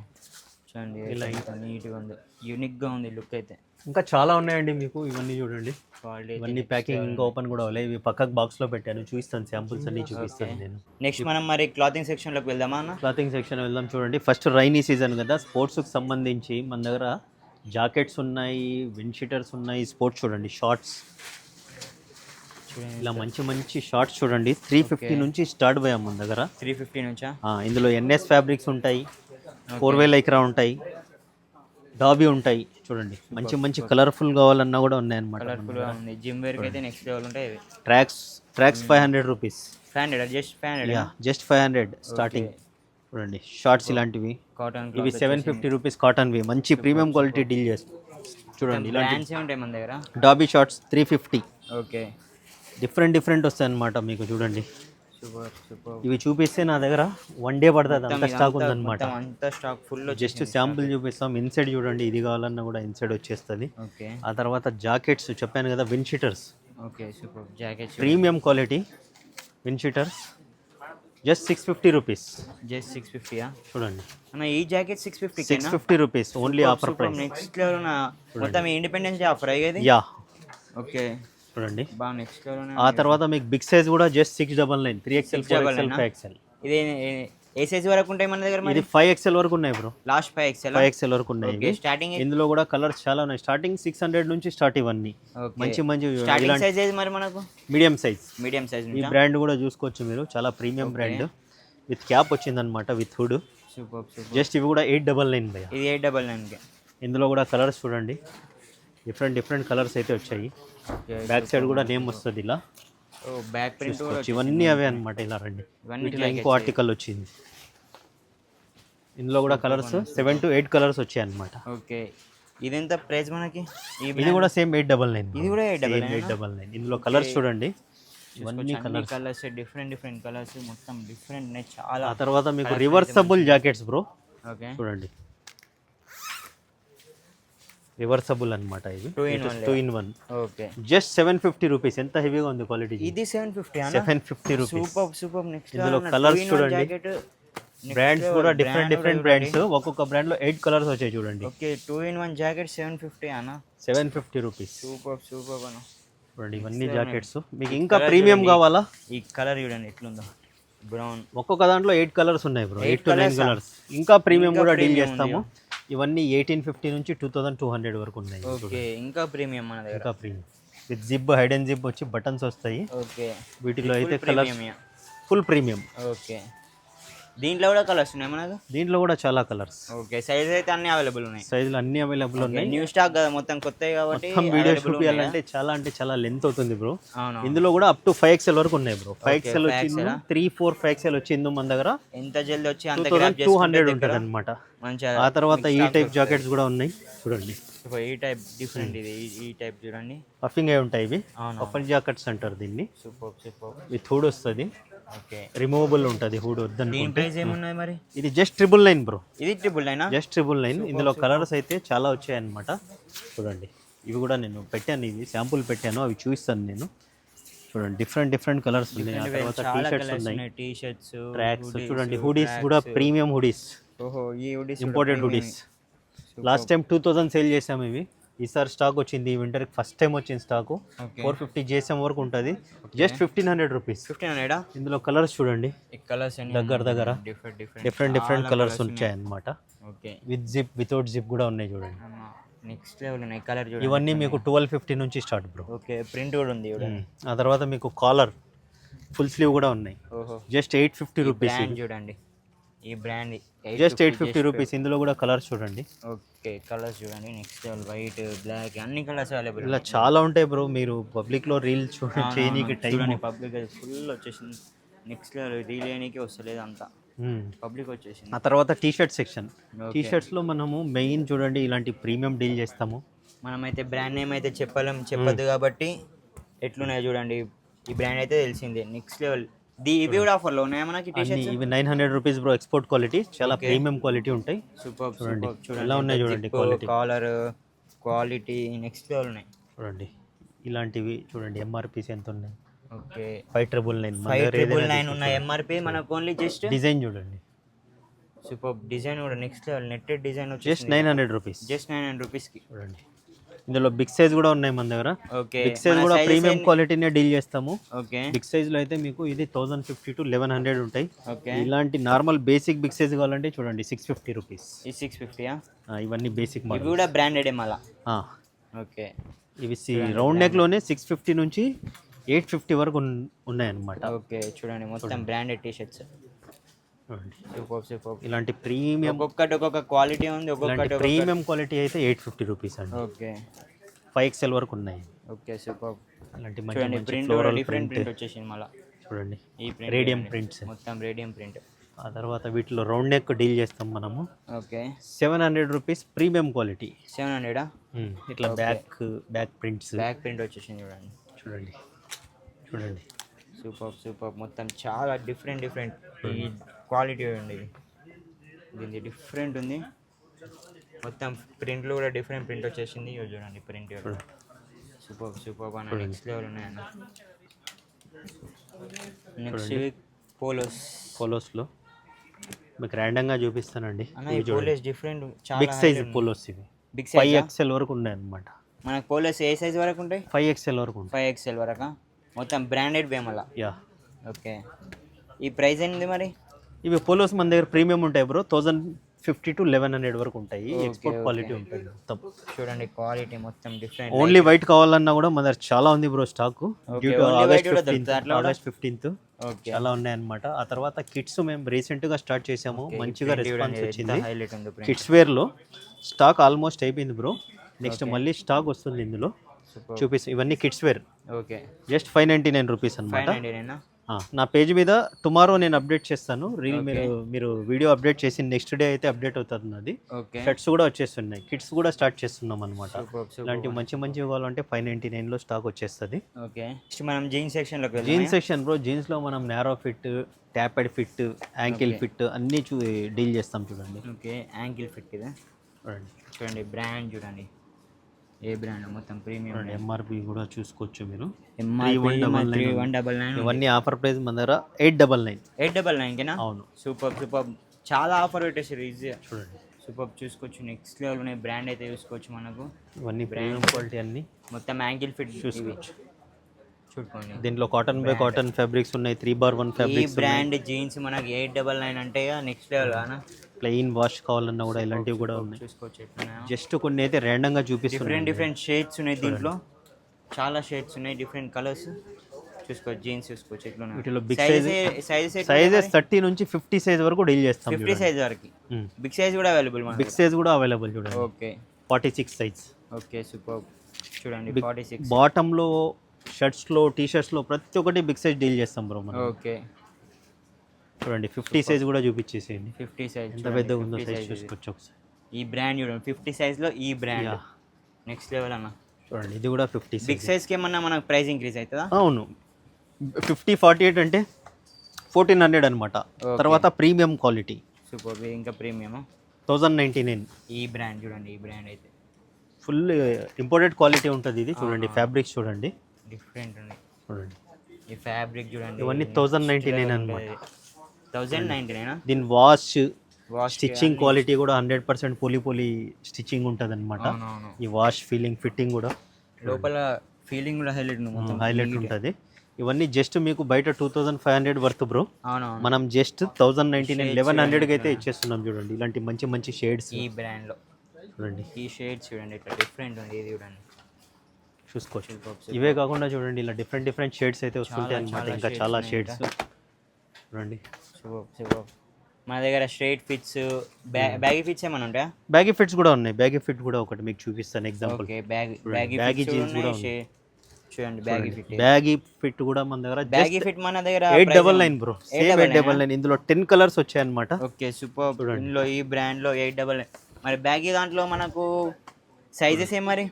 చూడండి, ఇలా నీట్గా ఉంది, యూనిక్గా ఉంది లుక్ అయితే. ఇంకా చాలా ఉన్నాయండి మీకు, ఇవన్నీ చూడండి. ఇవన్నీ ప్యాకింగ్ ఇంకా ఓపెన్ కూడా అవ్వలేదు, ఇవి పక్కకు బాక్స్లో పెట్టాను, చూపిస్తాను, శాంపుల్స్ అన్ని చూపిస్తాను నేను. నెక్స్ట్ మనం మరి క్లాతింగ్ సెక్షన్లోకి వెళ్దామా అన్న? క్లాతింగ్ సెక్షన్ వెళ్దాం. చూడండి ఫస్ట్ రైనీ సీజన్ కదా, స్పోర్ట్స్కి సంబంధించి మన దగ్గర జాకెట్స్ ఉన్నాయి, విండ్ షీటర్స్ ఉన్నాయి, స్పోర్ట్స్ చూడండి, షార్ట్స్. ఇలా మంచి షార్ట్స్ చూడండి, 350 నుంచి స్టార్ట్ పోయాం మన దగ్గర. 350 నుంచా? ఇందులో ఎన్ఎస్ ఫ్యాబ్రిక్స్ ఉంటాయి, 4-way లైక్రా ఉంటాయి, డాబీ ఉంటాయి. చూడండి మంచి కలర్ఫుల్ కావాలన్నా కూడా ఉన్నాయన్నమాట. కలర్ఫుల్గా ఉంది. జిమ్ వేర్కి అయితే నెక్స్ట్ లెవెల్ ఉంటాయి. Tracks 500 rupees. 500, just 500 starting. చూడండి షార్ట్స్ ఇలాంటివి కాటన్, ఇవి 750 రూపీస్ కాటన్వి, మంచి ప్రీమియం క్వాలిటీ డీల్ చేస్తాం. చూడండి ఇలాంటి ఉంటాయి మన దగ్గర. Dobby shorts 350. ఓకే, డిఫరెంట్ వస్తాయి అన్నమాట మీకు. చూడండి సూపర్. ఇవి చూపిస్తే నా దగ్గర 1 day పడుతుంది, అంత స్టాక్ ఉందన్నమాట. అంత స్టాక్ ఫుల్. జస్ట్ శాంపుల్ చూపిస్తాం. ఇన్సైడ్ చూడండి, ఇది కావాలన్నా కూడా ఇన్సైడ్ వచ్చేస్తుంది. ఓకే, ఆ తర్వాత జాకెట్స్ చెప్పాను కదా, wind sheeters. Okay super. Jackets premium quality wind sheeters, just 650 rupees. Just 650. చూడండి అన్న ఈ jacket 650. 650 rupees only, offer price. Next level మొత్తం ఇండిపెండెన్స్ డే ఆఫర్ అయ్యేది. యా ఓకే చూడండి. బాగా నెక్స్ట్ లెవెల్. ఆ తర్వాత మీకు బిగ్ సైజ్ కూడా జస్ట్ 699, 3XL, 4XL, 5XL. ఇది ఏ సైజ్ వరకు ఉంటాయి మన దగ్గర? ఇది 5XL వరకు ఉన్నాయి బ్రో, లాస్ట్ 5XL వరకు ఉన్నాయి. స్టార్టింగ్ ఇందులో కూడా కలర్స్ చాలా ఉన్నాయి, స్టార్టింగ్ 600 నుంచి స్టార్ట్. ఇవన్నీ మంచి స్టార్టింగ్ సైజ్ మరి మనకు మీడియం సైజ్. ఈ బ్రాండ్ కూడా చూసుకోవచ్చు మీరు, చాలా ప్రీమియం బ్రాండ్. విత్ క్యాప్ వచ్చిందనమాట, విత్ హుడ్. సూపర్. జస్ట్ ఇవి కూడా 899 భయ్యా. ఇది 899. ఇందులో కూడా కలర్స్ చూడండి, డిఫరెంట్ కలర్స్ అయితే వచ్చాయి. బ్యాక్ సైడ్ కూడా నేమ్ వస్తుంది ఇలా. బ్యాక్ ప్రింట్ ఇవన్నీ అవే అనమాట. ఇలా రండి, వీటిలో ఇంకో ఆర్టికల్ వచ్చింది. ఇందులో కూడా కలర్స్ 7 to 8 కలర్స్ వచ్చాయి అనమాట. ఓకే, ఇది ఎంత ప్రైస్ మనకి? ఇది కూడా సేమ్ 899. ఇది కూడా 899. ఇందులో కలర్స్ చూడండి, ఇవన్నీ కలర్స్ డిఫరెంట్ కలర్స్, మొత్తం డిఫరెంట్ చాలా. ఆ తర్వాత మీకు రివర్సబుల్ జాకెట్స్ బ్రో. ఓకే చూడండి రివర్సబుల్ అనమాట ఇది 2-in-1 ఓకే జస్ట్ 750 రూపీస్. ఎంత హెవీగా ఉంది క్వాలిటీ. ఇది 750 అన్న. 750 రూపీస్. సూపర్ నెక్స్ట్ ఇందులో కలర్స్ చూడండి, బ్రాండ్స్ కూడా డిఫరెంట్ బ్రాండ్స్. ఒక్కొక్క బ్రాండ్ లో 8 కలర్స్ వచ్చాయి చూడండి. ఓకే 2-in-1 జాకెట్ 750 అన్న. 750 రూపీస్. సూపర్ అన్న. చూడండి ఇవన్నీ జాకెట్స్. మీకు ఇంకా ప్రీమియం కావాలా? ఈ కలర్ చూడండి ఎట్లుందో, బ్రౌన్. ఒక్కొక్క దాంట్లో 8 కలర్స్ ఉన్నాయి బ్రో, 8 to 9 కలర్స్. ఇంకా ప్రీమియం కూడా డీల్ చేస్తాము. ఇవన్నీ 1850 నుంచి 2200 వరకు ఉన్నాయి. ఓకే ఇంకా ప్రీమియం మన దగ్గర. ఇంకా premium with zip, hide and zip వచ్చి బటన్స్ వస్తాయి. ఓకే వీటిలో అయితే కలర్స్ ఫుల్ ప్రీమియం. ఓకే దీంట్లో కూడా కలర్స్ ఉన్నాయి మనకు. దీంట్లో కూడా చాలా కలర్స్. ఓకే సైజ్ అయితే అన్ని అవైలబుల్ ఉన్నాయి. సైజులు అన్ని అవైలబుల్ ఉన్నాయి. న్యూ స్టాక్ కదా మొత్తం కొత్తవి కాబట్టి వీడియో షూట్ చేయాలంటే చాలా లెంత్ అవుతుంది బ్రో. అవును. ఇందులో కూడా అప్ టు 5XL వరకు ఉన్నాయి బ్రో. 5XL వచ్చి 3-4 5XL వచ్చి ఇందు మన దగ్గర ఎంత జల్ది వచ్చి అంత 2200 ఉంటుంది అనమాట. మంచిగా. ఆ తర్వాత ఈ టైప్ జాకెట్స్ కూడా ఉన్నాయి చూడండి. ఈ టైప్ డిఫరెంట్ ఇది. ఈ టైప్ చూడండి పఫింగ్ అయి ఉంటాయి ఇవి. అవును. పఫింగ్ జాకెట్స్ అంటారు దీన్ని. సూపర్ విత్ హుడ్ వస్తుంది. ఓకే రిమూవబుల్ ఉంటుంది హుడ్ దీని వద్దనుకుంటే. ప్రైస్ ఏమున్నాయి మరి? ఇది జస్ట్ 999 బ్రో. ఇది 999. జస్ట్ 999. ఇందులో కలర్స్ అయితే చాలా వచ్చాయి అనమాట. చూడండి ఇవి కూడా నేను పెట్టాను, ఇవి శాంపుల్ పెట్టాను, అవి చూపిస్తాను నేను. చూడండి డిఫరెంట్ కలర్స్ ఉన్నాయి. ఆ తర్వాత టీ షర్ట్స్ ఉన్నాయి, టీ షర్ట్స్, ట్రాక్స్. చూడండి హుడీస్ కూడా ప్రీమియం హుడీస్, ఓహో ఈ hoodies imported hoodies. Last time 2000 sale చేసాము ఇవి. ఈసారి స్టాక్ వచ్చింది ఈ వింటర్కి, ఫస్ట్ టైం వచ్చింది స్టాక్. 450 GSM వరకు ఉంటుంది. Just 1500 rupees. 1500. ఇందులో కలర్స్ చూడండి, కలర్స్ దగ్గర డిఫరెంట్ కలర్స్ వచ్చాయి అన్నమాట. Okay with zip, without zip కూడా ఉన్నాయి చూడండి. నెక్స్ట్ లెవెల్ ఉన్నాయి కలర్ చూడండి. ఇవన్నీ మీకు 1250 నుంచి స్టార్ట్ బ్రో. ఓకే ప్రింట్ కూడా ఉంది చూడండి. ఆ తర్వాత మీకు కాలర్ ఫుల్ స్లీవ్ కూడా ఉన్నాయి. ఓహో జస్ట్ 850 రూపీస్. చూడండి ఈ బ్రాండ్ జస్ట్ 850 రూపీస్. ఇందులో కూడా కలర్స్ చూడండి. ఓకే కలర్స్ చూడండి. నెక్స్ట్ వైట్, బ్లాక్ అన్ని కలర్స్ అవైలబుల్. ఇలా చాలా ఉంటాయి బ్రో. మీరు పబ్లిక్ లో రీల్ చేయనీకి టైం. పబ్లిక్ ఫుల్ వచ్చేసింది. నెక్స్ట్ లెవెల్ రీల్ చేయనీకి వస్తలేదు అంతా, పబ్లిక్ వచ్చేసింది. ఆ తర్వాత T shirt section. T shirts లో మనము మెయిన్ చూడండి ఇలాంటి ప్రీమియం డీల్ చేస్తాము. మనమైతే బ్రాండ్ నేమ్ అయితే చెప్పద్దు కాబట్టి ఎట్లున్నాయి చూడండి. ఈ బ్రాండ్ అయితే తెలిసిందే. Next level. ఇవి కూడా ఆఫర్లో ఉన్నాయి మనకి టీ షర్ట్స్. ఇవి 900 రూపీస్ బ్రో. ఎక్స్పోర్ట్ క్వాలిటీ, చాలా ప్రీమియం క్వాలిటీ ఉంటాయి. సూపర్ చూడండి ఎలా ఉన్నాయి చూడండి. Quality, collar quality next level ఉన్నాయి చూడండి. ఇలాంటివి చూడండి. ఎంఆర్పీస్ ఎంత ఉన్నాయి? ఓకే 5999 ఉన్నాయి ఎంఆర్పీ. మనకు ఓన్లీ జస్ట్ డిజైన్ చూడండి. సూపర్ డిజైన్ కూడా నెక్స్ట్ లెవెల్. నెట్టెడ్ డిజైన్ వచ్చి జస్ట్ 900 రూపీస్. జస్ట్ 900 రూపీస్కి చూడండి. ఇందులో బిగ్ సైజ్ కూడా ఉన్నాయి మన దగ్గర. ఓకే బిగ్ సైజ్ కూడా ప్రీమియం క్వాలిటీనే డీల్ చేస్తాము. ఓకే బిగ్ సైజ్ లో అయితే మీకు ఇది 1050 to 1100 ఉంటాయి. ఓకే ఇలాంటి నార్మల్ బేసిక్ బిగ్ సైజ్ కావాలంటే చూడండి 650 రూపీస్. ఈ 650 ఇవన్నీ బేసిక్ ఇవి కూడా బ్రాండెడ్ మళ్ళా. ఓకే ఇవి రౌండ్ నెక్ లోనే 650 నుంచి 850 వరకు ఉన్నాయి అన్నమాట. ఓకే చూడండి మొత్తం బ్రాండెడ్ టీ షర్ట్స్. ఇలాంటి ప్రీమియం ఒక్కొక్క క్వాలిటీ ఉంది. ఒక్కొక్కటి ప్రీమియం క్వాలిటీ అయితే 850 రూపీస్ అండి. ఓకే 5XL వరకు ఉన్నాయి. Okay super. ఇలాంటి చూడండి ప్రింట్ డిఫరెంట్ ప్రింట్ వచ్చేసింది మళ్ళీ. చూడండి ఈ ప్రింట్ రేడియం ప్రింట్స్, మొత్తం రేడియం ప్రింట్. ఆ తర్వాత వీటిలో రౌండ్ నెక్ డీల్ చేస్తాం మనము. Okay 700 rupees premium quality. 700. ఇట్లా బ్యాక్ ప్రింట్స్, బ్యాక్ ప్రింట్ వచ్చేసింది చూడండి. చూడండి సూపర్ మొత్తం చాలా డిఫరెంట్ ఈ క్వాలిటీ ఉంది. దీనికి డిఫరెంట్ ఉంది మొత్తం. ప్రింట్లు కూడా డిఫరెంట్ ప్రింట్ వచ్చేసింది చూడండి. ప్రింట్ సూపర్ అన్న. నెక్స్ట్ లెవెల్ ఉన్నాయన్న. నెక్స్ట్ పోలోస్లో మీకు ర్యాండంగా చూపిస్తానండి. పోలోస్ డిఫరెంట్ చాలా బిగ్ సైజ్ పోలోస్ ఇవి. బిగ్ సైజ్ 5XL వరకు ఉన్నాయి అన్నమాట. మనకు పోలోస్ ఏ సైజ్ వరకు ఉంటాయి? 5XL వరకు ఉంటాయి. 5XL వరకా? మొత్తం బ్రాండెడ్ వేమలా. యా. ఓకే ఈ ప్రైస్ ఏంది మరి? ఇవి పోలోస్ మన దగ్గర ప్రీమియం ఉంటాయి బ్రో. 1050 to 1100 వరకు ఉంటాయి. ఎక్స్పోర్ట్ క్వాలిటీ ఉంటుంది మొత్తం. చూడండి క్వాలిటీ మొత్తం డిఫరెంట్. ఓన్లీ వైట్ కావాలన్నా కూడా మన దగ్గర చాలా ఉంది బ్రో స్టాక్. ఆగస్ట్ 15th చాలా ఉన్నాయి అన్నమాట. ఆ తర్వాత కిడ్స్ మేము రీసెంట్ గా స్టార్ట్ చేసాము. మంచిగా రెస్పాన్స్ వచ్చింది. కిడ్స్ వేర్ లో స్టాక్ ఆల్మోస్ట్ అయిపోయింది బ్రో. నెక్స్ట్ మళ్ళీ స్టాక్ వస్తుంది ఇందులో చూపిస్తాం. ఇవన్నీ kids wear. Okay just 599 rupees అనమాట. నా పేజ్ మీద టుమారో నేను అప్డేట్ చేస్తాను రీల్. మీరు వీడియో అప్డేట్ చేసి నెక్స్ట్ డే అయితే అప్డేట్ అవుతుంది అది. షర్ట్స్ కూడా వచ్చేస్తున్నాయి. కిడ్స్ కూడా స్టార్ట్ చేస్తున్నాం అనమాట. ఇలాంటి మంచి కావాలంటే 599 లో స్టాక్ వచ్చేస్తుంది. ఓకే మనం జీన్స్ సెక్షన్ లో జీన్స్ సెక్షన్ బ్రో. జీన్స్ లో మనం narrow fit, tapered fit, ankle fit అన్ని డీల్ చేస్తాం చూడండి. ఓకే యాంకిల్ ఫిట్ ఇది చూడండి. బ్రాండ్ చూడండి ఏ బ్రాండ్ మొత్తం ప్రీమియం ఎంఆర్పి కూడా చూసుకోవచ్చు మీరు. ఎంఆర్పి 3199. 3199 ఇవన్నీ ఆఫర్ ప్రైస్ మన దగ్గర 899. 899 అవును సూపర్ చాలా ఆఫర్ పెట్టేసారు ఈజీగా. చూడండి సూపర్ చూసుకోవచ్చు, నెక్స్ట్ లెవెల్ ఉన్నాయి. బ్రాండ్ అయితే చూసుకోవచ్చు మనకు. ఇవన్నీ ప్రీమియం క్వాలిటీ అన్ని మొత్తం యాంకిల్ ఫిట్ చూసుకోవచ్చు. చూడుకోండి. దీంట్లో కాటన్ బై కాటన్ ఫ్యాబ్రిక్స్ ఉన్నాయి, 3x1 ఈ ఫ్యాబ్రిక్స్. బ్రాండ్ జీన్స్ మనకి 899 అంటే నెక్స్ట్ లెవెల్ కానా. ప్లెయిన్ వాష్ కావాలన్నా కూడా ఇలాంటివి కూడా ఉన్నాయి. చూసుకోవచ్చు ఎట్లున్నాయో. జస్ట్ కొన్ని అయితే ర్యాండమ్గా చూపిస్తున్నాయి. డిఫరెంట్ షేడ్స్ ఉన్నాయి దీంట్లో, చాలా షేడ్స్ ఉన్నాయి, డిఫరెంట్ కలర్స్. చూసుకోవచ్చు జీన్స్ చూసుకోవచ్చు ఎట్లున్నాయి. వీటిలో బిగ్ సైజ్ సైజెస్ 30 నుంచి 50 సైజ్ వరకు డీల్ చేస్తాం. 50 సైజ్ వరకు. బిగ్ సైజ్ కూడా అవైలబుల్ మనకి. బిగ్ సైజ్ కూడా అవైలబుల్ చూడండి. Okay 46 size. Okay super. చూడండి 46. బాటంలో షర్ట్స్లో టీషర్ట్స్లో ప్రతి ఒక్కటి బిగ్ సైజ్ డీల్ చేస్తాం బ్రో మనం. ఓకే చూడండి 50 సైజ్ కూడా చూపించేసేయండి. 50 సైజ్ ఎంత పెద్దగా ఉందో సైజ్ చూసుకోవచ్చు ఒకసారి. ఈ బ్రాండ్ చూడండి 50 సైజ్లో ఈ బ్రాండ్ నెక్స్ట్ లెవెల్ అన్న. చూడండి ఇది కూడా 50 బిగ్ సైజ్కి ఏమన్నా మనకు ప్రైస్ ఇంక్రీజ్ అవుతుందా? అవును 50 48 అంటే 1400 అనమాట. తర్వాత ప్రీమియం క్వాలిటీ సూపర్. ఇంకా ప్రీమియం 1099. ఈ బ్రాండ్ చూడండి, ఈ బ్రాండ్ అయితే ఫుల్ ఇంపోర్టెడ్ క్వాలిటీ ఉంటుంది ఇది. చూడండి ఫ్యాబ్రిక్స్ చూడండి డిఫరెంట్ ఉంది. చూడండి ఈ ఫ్యాబ్రిక్ చూడండి, ఇవన్నీ 1099 అనమాట. 1099 దీని వాష్ స్టిచ్చింగ్ క్వాలిటీ కూడా 100% పోలి స్టిచ్చింగ్ ఉంటుంది అనమాట. ఈ వాష్ ఫీలింగ్ ఫిట్టింగ్ కూడా లోపల ఫీలింగ్ కూడా హైలైట్ ఉంటుంది. ఇవన్నీ జస్ట్ మీకు బయట 2500 వర్త్ బ్రో. అవునవును. మనం జస్ట్ 1099 1100కి అయితే ఇచ్చేస్తున్నాం. చూడండి ఇలాంటి మంచి షేడ్స్ ఈ బ్రాండ్ లో. చూడండి ఈ షేడ్స్ చూడండి ఇట్లా డిఫరెంట్ ఉంది. ఇది చూడండి చూసుకోవచ్చు. ఇవే కాకుండా చూడండి ఇలా డిఫరెంట్ షేడ్స్ అయితే వస్తుంటాయి అనమాట. ఇంకా చాలా షేడ్స్ చూడండి. సూపర్. మన దగ్గర స్ట్రైట్ ఫిట్స్, బ్యాగీ ఫిట్స్ ఏమైనా ఉంటాయా? బ్యాగీ ఫిట్స్ కూడా ఉన్నాయి. బ్యాగీ ఫిట్ కూడా ఒకటి మీకు చూపిస్తాను ఎగ్జాంపుల్. ఓకే బ్యాగీ జీన్స్ కూడా ఉన్నాయి. చూడండి బ్యాగీ ఫిట్. బ్యాగీ ఫిట్ కూడా మన దగ్గర బ్యాగీ ఫిట్ మన దగ్గర 899 బ్రో. సేమ్ 899. ఇందులో 10 కలర్స్ వచ్చాయి అన్నమాట. Okay super. ఇందులో ఈ బ్రాండ్ లో 899. మరి బ్యాగీ దాంట్లో మనకు సైజెస్ ఏం మరి?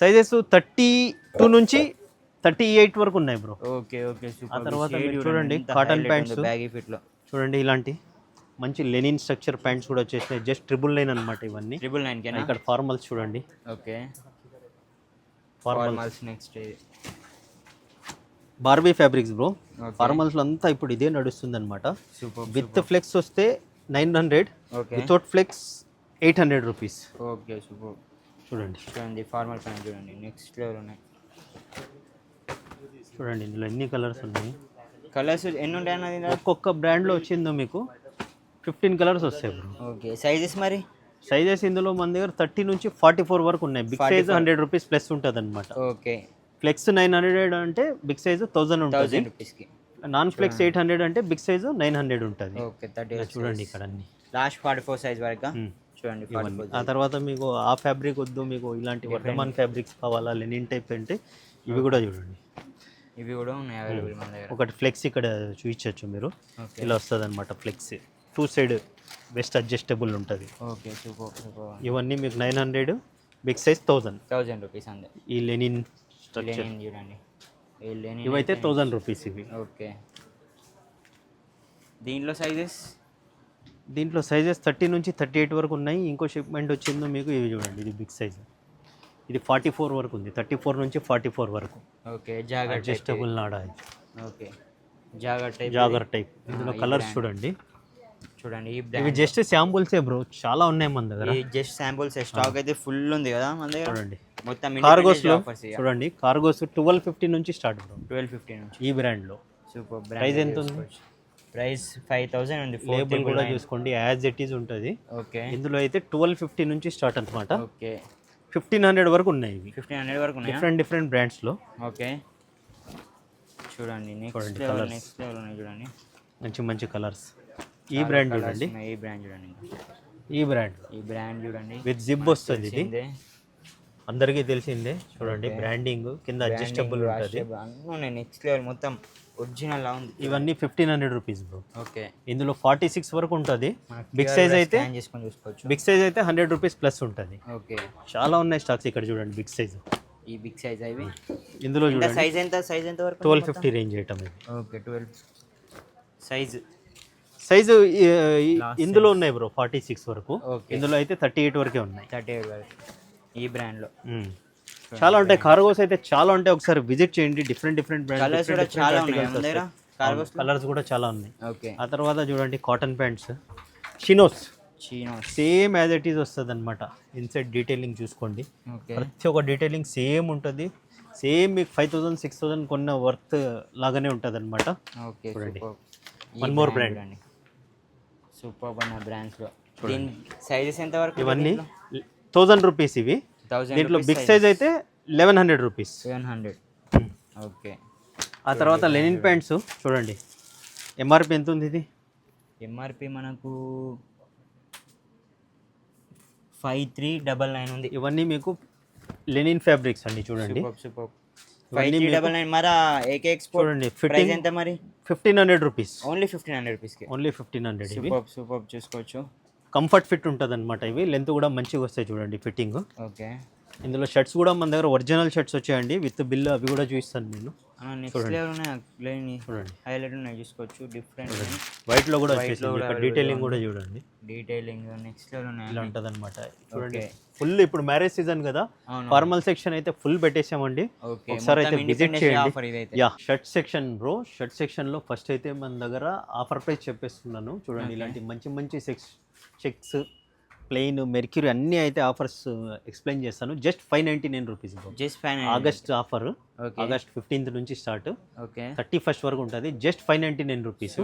సైజెస్ 32 నుంచి 38 వరకు ఉన్నాయి బ్రో. Okay super. ఆ తర్వాత చూడండి కాటన్ ప్యాంట్స్ బ్యాగీ ఫిట్ లో చూడండి ఇలాంటి మంచి లెనిన్ స్ట్రక్చర్ ప్యాంట్స్ కూడా వచ్చేసినాయి. జస్ట్ 999 అనమాట ఇవన్నీ. 999 కేనా? ఇక్కడ ఫార్మల్స్ చూడండి. Okay formals next Barbie fabrics bro. Formals లో అంతా ఇప్పుడు ఇదే నడుస్తుంది అనమాట. విత్ ఫ్లెక్స్ వస్తే 900, without flex 800 rupees. Okay super. చూడండి ఫార్మల్ ప్యాంట్ చూడండి నెక్స్ట్ లెవెల్ ఉన్నాయి. చూడండి ఇందులో ఎన్ని కలర్స్ ఉన్నాయి. కలర్స్ ఎన్ని ఉంటాయి అన్నది? ఒక్కొక్క బ్రాండ్లో వచ్చిందో మీకు 15 కలర్స్ వస్తాయి బ్రో. ఓకే సైజెస్ మరి? సైజెస్ ఇందులో మన దగ్గర 30 నుంచి 44 వరకు ఉన్నాయి. బిగ్ సైజ్ 100 రూపీస్ ప్లస్ ఉంటుంది అనమాట. ఓకే ఫ్లెక్స్ 900 అంటే బిగ్ సైజ్ 1000 ఉంటుంది. నాన్ ఫ్లెక్స్ 800 అంటే బిగ్ సైజ్ 900 ఉంటుంది. ఓకే 30. చూడండి ఇక్కడ అన్ని లాస్ట్ 44 సైజ్ వరకు చూడండి. ఆ తర్వాత మీకు ఆ ఫ్యాబ్రిక్ వద్దు, మీకు ఇలాంటి వర్ధమాన్ ఫ్యాబ్రిక్స్ కావాలా, లెనిన్ టైప్ అంటే ఇవి కూడా చూడండి. ఇవి కూడా ఉన్నాయి అవైలబుల్ మన దగ్గర. ఒకటి ఫ్లెక్స్ ఇక్కడ చూపించవచ్చు మీరు. ఇలా వస్తుంది అనమాట ఫ్లెక్స్. 2 సైడ్ వెస్ట్ అడ్జస్టబుల్ ఉంటుంది. Okay super. ఇవన్నీ మీకు 900, బిగ్ సైజ్ 1000 రూపీస్ అంతే. ఈ లెనిన్ స్ట్రక్చర్ చూడండి ఇవైతే 1000 రూపీస్ ఇవి. ఓకే దీంట్లో సైజెస్ 30 నుంచి 38 వరకు ఉన్నాయి. ఇంకో షిప్మెంట్ వచ్చిందో మీకు ఇవి చూడండి. ఇది బిగ్ సైజ్. ఇది 44 వరకు ఉంది. 34 నుంచి 44 వరకు. ఓకే అడ్జస్టబుల్ నాడా. Okay jogger type. ఇందులో కలర్స్ చూడండి. ఇవి జస్ట్ శాంపుల్సే బ్రో, చాలా ఉన్నాయి మన దగ్గర. జస్ట్ శాంపుల్స్, స్టాక్ అయితే ఫుల్ ఉంది కదా మన దగ్గర. చూడండి మొత్తం కార్గోస్ లో చూడండి. కార్గోస్ 1250 నుంచి స్టార్ట్ బ్రో. 1250 నుంచి ఈ బ్రాండ్ లో. సూపర్. ప్రైస్ ఎంత ఉంది? ప్రైస్ 5000 ఉంది. లేబుల్ కూడా చూసుకోండి, యాజ్ ఇట్ ఈజ్ ఉంటుంది. ఓకే ఇందులో అయితే 1250 నుంచి స్టార్ట్ అన్నమాట. ఓకే 1500 వరకు ఉన్నాయి. ఇవి 1500 వరకు ఉన్నాయి డిఫరెంట్ బ్రాండ్స్ లో. ఓకే చూడండి నెక్స్ట్ లెవెల్ ఉన్నాయి చూడండి. మంచి కలర్స్. ఈ బ్రాండ్ చూడండి. ఈ బ్రాండ్ చూడండి విత్ జిప్ వస్తుంది. ఇది అందరికీ తెలిసిందే. చూడండి బ్రాండింగ్ కింద అడ్జస్టబుల్ ఉంటుంది. నెక్స్ట్ లెవెల్ మొత్తం ఒరిజినల్ లా ఉంది. ఇవన్నీ 1500 రూపీస్ బ్రో. ఓకే ఇందులో 46 వరకు ఉంటుంది. బిగ్ సైజ్ అయితే 100 రూపీస్ ప్లస్ ఉంటుంది. ఓకే చాలా ఉన్నాయి స్టాక్స్ ఇక్కడ చూడండి. బిగ్ సైజ్, ఈ బిగ్ సైజ్ అవి ఇందులో చూడండి. సైజ్ ఎంత వరకు? 1250 రేంజ్ ఐటమ్ ఇది. ఓకే 12 సైజు ఇందులో ఉన్నాయి బ్రో 46 వరకు. ఇందులో అయితే 38 వరకే ఉన్నాయి. 38 వరకు ఈ బ్రాండ్ లో. చాలా ఉంటాయి. కార్గోస్ అయితే చాలా ఉంటాయి, ఒకసారి విజిట్ చేయండి. డిఫరెంట్ డిఫరెంట్ కలర్స్ కూడా చాలా ఉన్నాయి మన దగ్గర కార్గోస్. కలర్స్ కూడా చాలా ఉన్నాయి. ఓకే. ఆ తర్వాత చూడండి cotton pants, chinos chinos. Same as it is వస్తుంది అనమాట. ఇన్సైడ్ డీటెయిలింగ్ చూసుకోండి, ఓకే. ప్రతి ఒక్క డీటెయిలింగ్ సేమ్ ఉంటుంది. సేమ్ మీకు 5,000 6,000 కొన్న వర్త్ లాగానే ఉంటుంది అనమాట. ఓకే. చూడండి. సూపర్. వన్ మోర్ బ్రాండ్ అండి, సూపర్ అన్న బ్రాండ్స్లో. దీని సైజెస్ ఎంత వరకు? ఇవన్నీ 1000 రూపీస్ ఇవి. 1000 దీంట్లో బిగ్ సైజ్ అయితే 1100 రూపీస్. 700. ఓకే. ఆ తర్వాత లెనిన్ ప్యాంట్స్ చూడండి, ఎంఆర్పి ఎంత ఉంది ఇది? ఎంఆర్పి మనకు 5399 ఉంది. ఇవన్నీ మీకు లెనిన్ ఫ్యాబ్రిక్స్ అండి. చూడండి సూపర్. 5399. మరి ఏకే ఎక్స్పోర్ట్ చూడండి, ప్రైస్ ఫిట్టింగ్ ఎంత మరి? 1500 రూపీస్. ఓన్లీ 1500 రూపీస్కి. ఓన్లీ 1500. ఇవి సూపర్ చూసుకోవచ్చు. కంఫర్ట్ ఫిట్ ఉంటుంది అనమాట. ఇవి లెంత్ కూడా మంచిగా వస్తాయి చూడండి ఫిట్టింగ్. ఓకే. ఇందులో షర్ట్స్ కూడా మన దగ్గర ఒరిజినల్ షర్ట్స్ వచ్చాయండి విత్ బిల్, అవి కూడా చూపిస్తాను నేను. నెక్స్ట్ లెవెల్ ఉన్నాయి, చూడండి హైలైట్ ఉన్నాయి చూసుకోవచ్చు. డిఫరెంట్ వైట్ లో కూడా వచ్చేసింది. ఇక్కడ డీటెయిలింగ్ కూడా చూడండి, డీటెయిలింగ్ నెక్స్ట్ లెవెల్ ఉన్నాయి. ఇలా ఉంటుంది అనమాట. చూడండి ఫుల్, ఇప్పుడు మ్యారేజ్ సీజన్ కదా, ఫార్మల్ సెక్షన్ అయితే ఫుల్ పెట్టేసామండి. ఒకసారి అయితే విజిట్ చేయండి. Yeah, shirt section bro. Shirt section లో ఫస్ట్ అయితే మన దగ్గర ఆఫర్ ప్రైస్ చెప్పేస్తున్నాను. చూడండి ఇలాంటి మంచి మంచి చెక్స్, ప్లెయిన్, మెర్క్యూరీ అన్నీ అయితే ఆఫర్స్ ఎక్స్ప్లెయిన్ చేస్తాను. Just 599 rupees bro. Just 599. August offer, August 15th నుంచి స్టార్ట్, 31st వరకు ఉంటుంది. Just 599 rupees.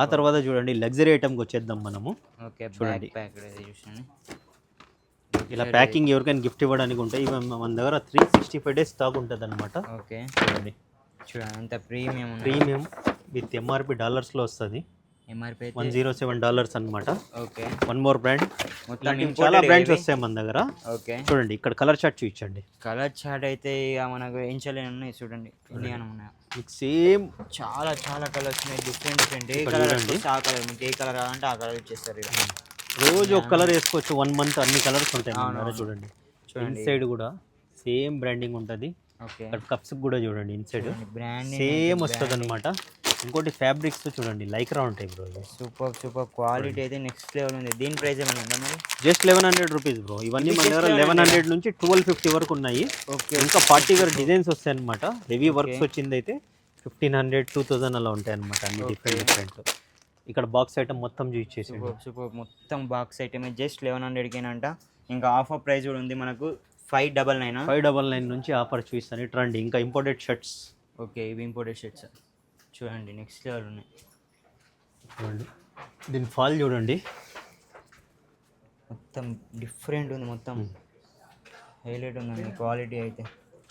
ఆ తర్వాత చూడండి లగ్జరీ ఐటమ్కి వచ్చేద్దాం మనము. చూడండి ఇలా ప్యాకింగ్ ఎవరికైనా గిఫ్ట్ ఇవ్వడానికి ఉంటాయి. ఇవి మన దగ్గర 365 days స్టాక్ ఉంటుంది అనమాట. ఓకే. చూడండి అంత ప్రీమియం విత్ ఎంఆర్పి డాలర్స్లో వస్తుంది. ఎంఆర్పి $107 అనమాట. ఓకే. One more brand. చాలా బ్రాండ్స్ వస్తాయి మన దగ్గర. ఓకే. చూడండి ఇక్కడ కలర్ చార్ట్ చూపించండి. కలర్ చార్ట్ అయితే ఇక మనకు ఎంచలేని ఉన్నాయి చూడండి. మీకు సేమ్ చాలా కలర్స్ ఉన్నాయి, డిఫరెంట్. ఏ కలర్ అంటే ఆ కలర్, మీకు ఏ కలర్ కావాలంటే ఆ కలర్ ఇచ్చేస్తారు. రోజు ఒక కలర్ వేసుకోవచ్చు, 1 month అన్ని కలర్స్ ఉంటాయి మన దగ్గర. చూడండి ఇన్సైడ్ కూడా సేమ్ బ్రాండింగ్ ఉంటుంది. ఓకే. కప్స్ కూడా చూడండి ఇన్సైడ్ బ్రాండ్ సేమ్ వస్తుంది అనమాట. ఇంకోటి ఫ్యాబ్రిక్స్ చూడండి లైక్రా ఉంటాయి బ్రో. సూపర్ క్వాలిటీ అయితే నెక్స్ట్ లెవెల్ ఉంది. దీని ప్రైస్ ఏమైనా ఉందా మరి? Just 1100 rupees bro. ఇవన్నీ మన దగ్గర 1100 నుంచి 1250 వరకు ఉన్నాయి. ఓకే. ఇంకా పార్టీ వేర్ డిజైన్స్ వస్తాయి అనమాట. హెవీ వర్క్స్ వచ్చింది అయితే 1500 2000 అలా ఉంటాయి అనమాట. అన్ని డిఫరెంట్. ఇక్కడ బాక్స్ ఐటమ్ మొత్తం చూపించేసి సూపర్ మొత్తం బాక్స్ ఐటమ్ జస్ట్ 1100కేనంట. ఇంకా ఆఫర్ ప్రైస్ కూడా ఉంది మనకు 599 నుంచి ఆఫర్ చూపిస్తాను. ఇటు రండి. ఇంకా ఇంపోర్టెడ్ షర్ట్స్. ఓకే. ఇవి ఇంపోర్టెడ్ షర్ట్స్ చూడండి నెక్స్ట్ లెవెల్ ఉన్నాయి. చూడండి దీని ఫాల్ చూడండి, మొత్తం డిఫరెంట్ ఉంది, మొత్తం హైలైట్ ఉందండి. క్వాలిటీ అయితే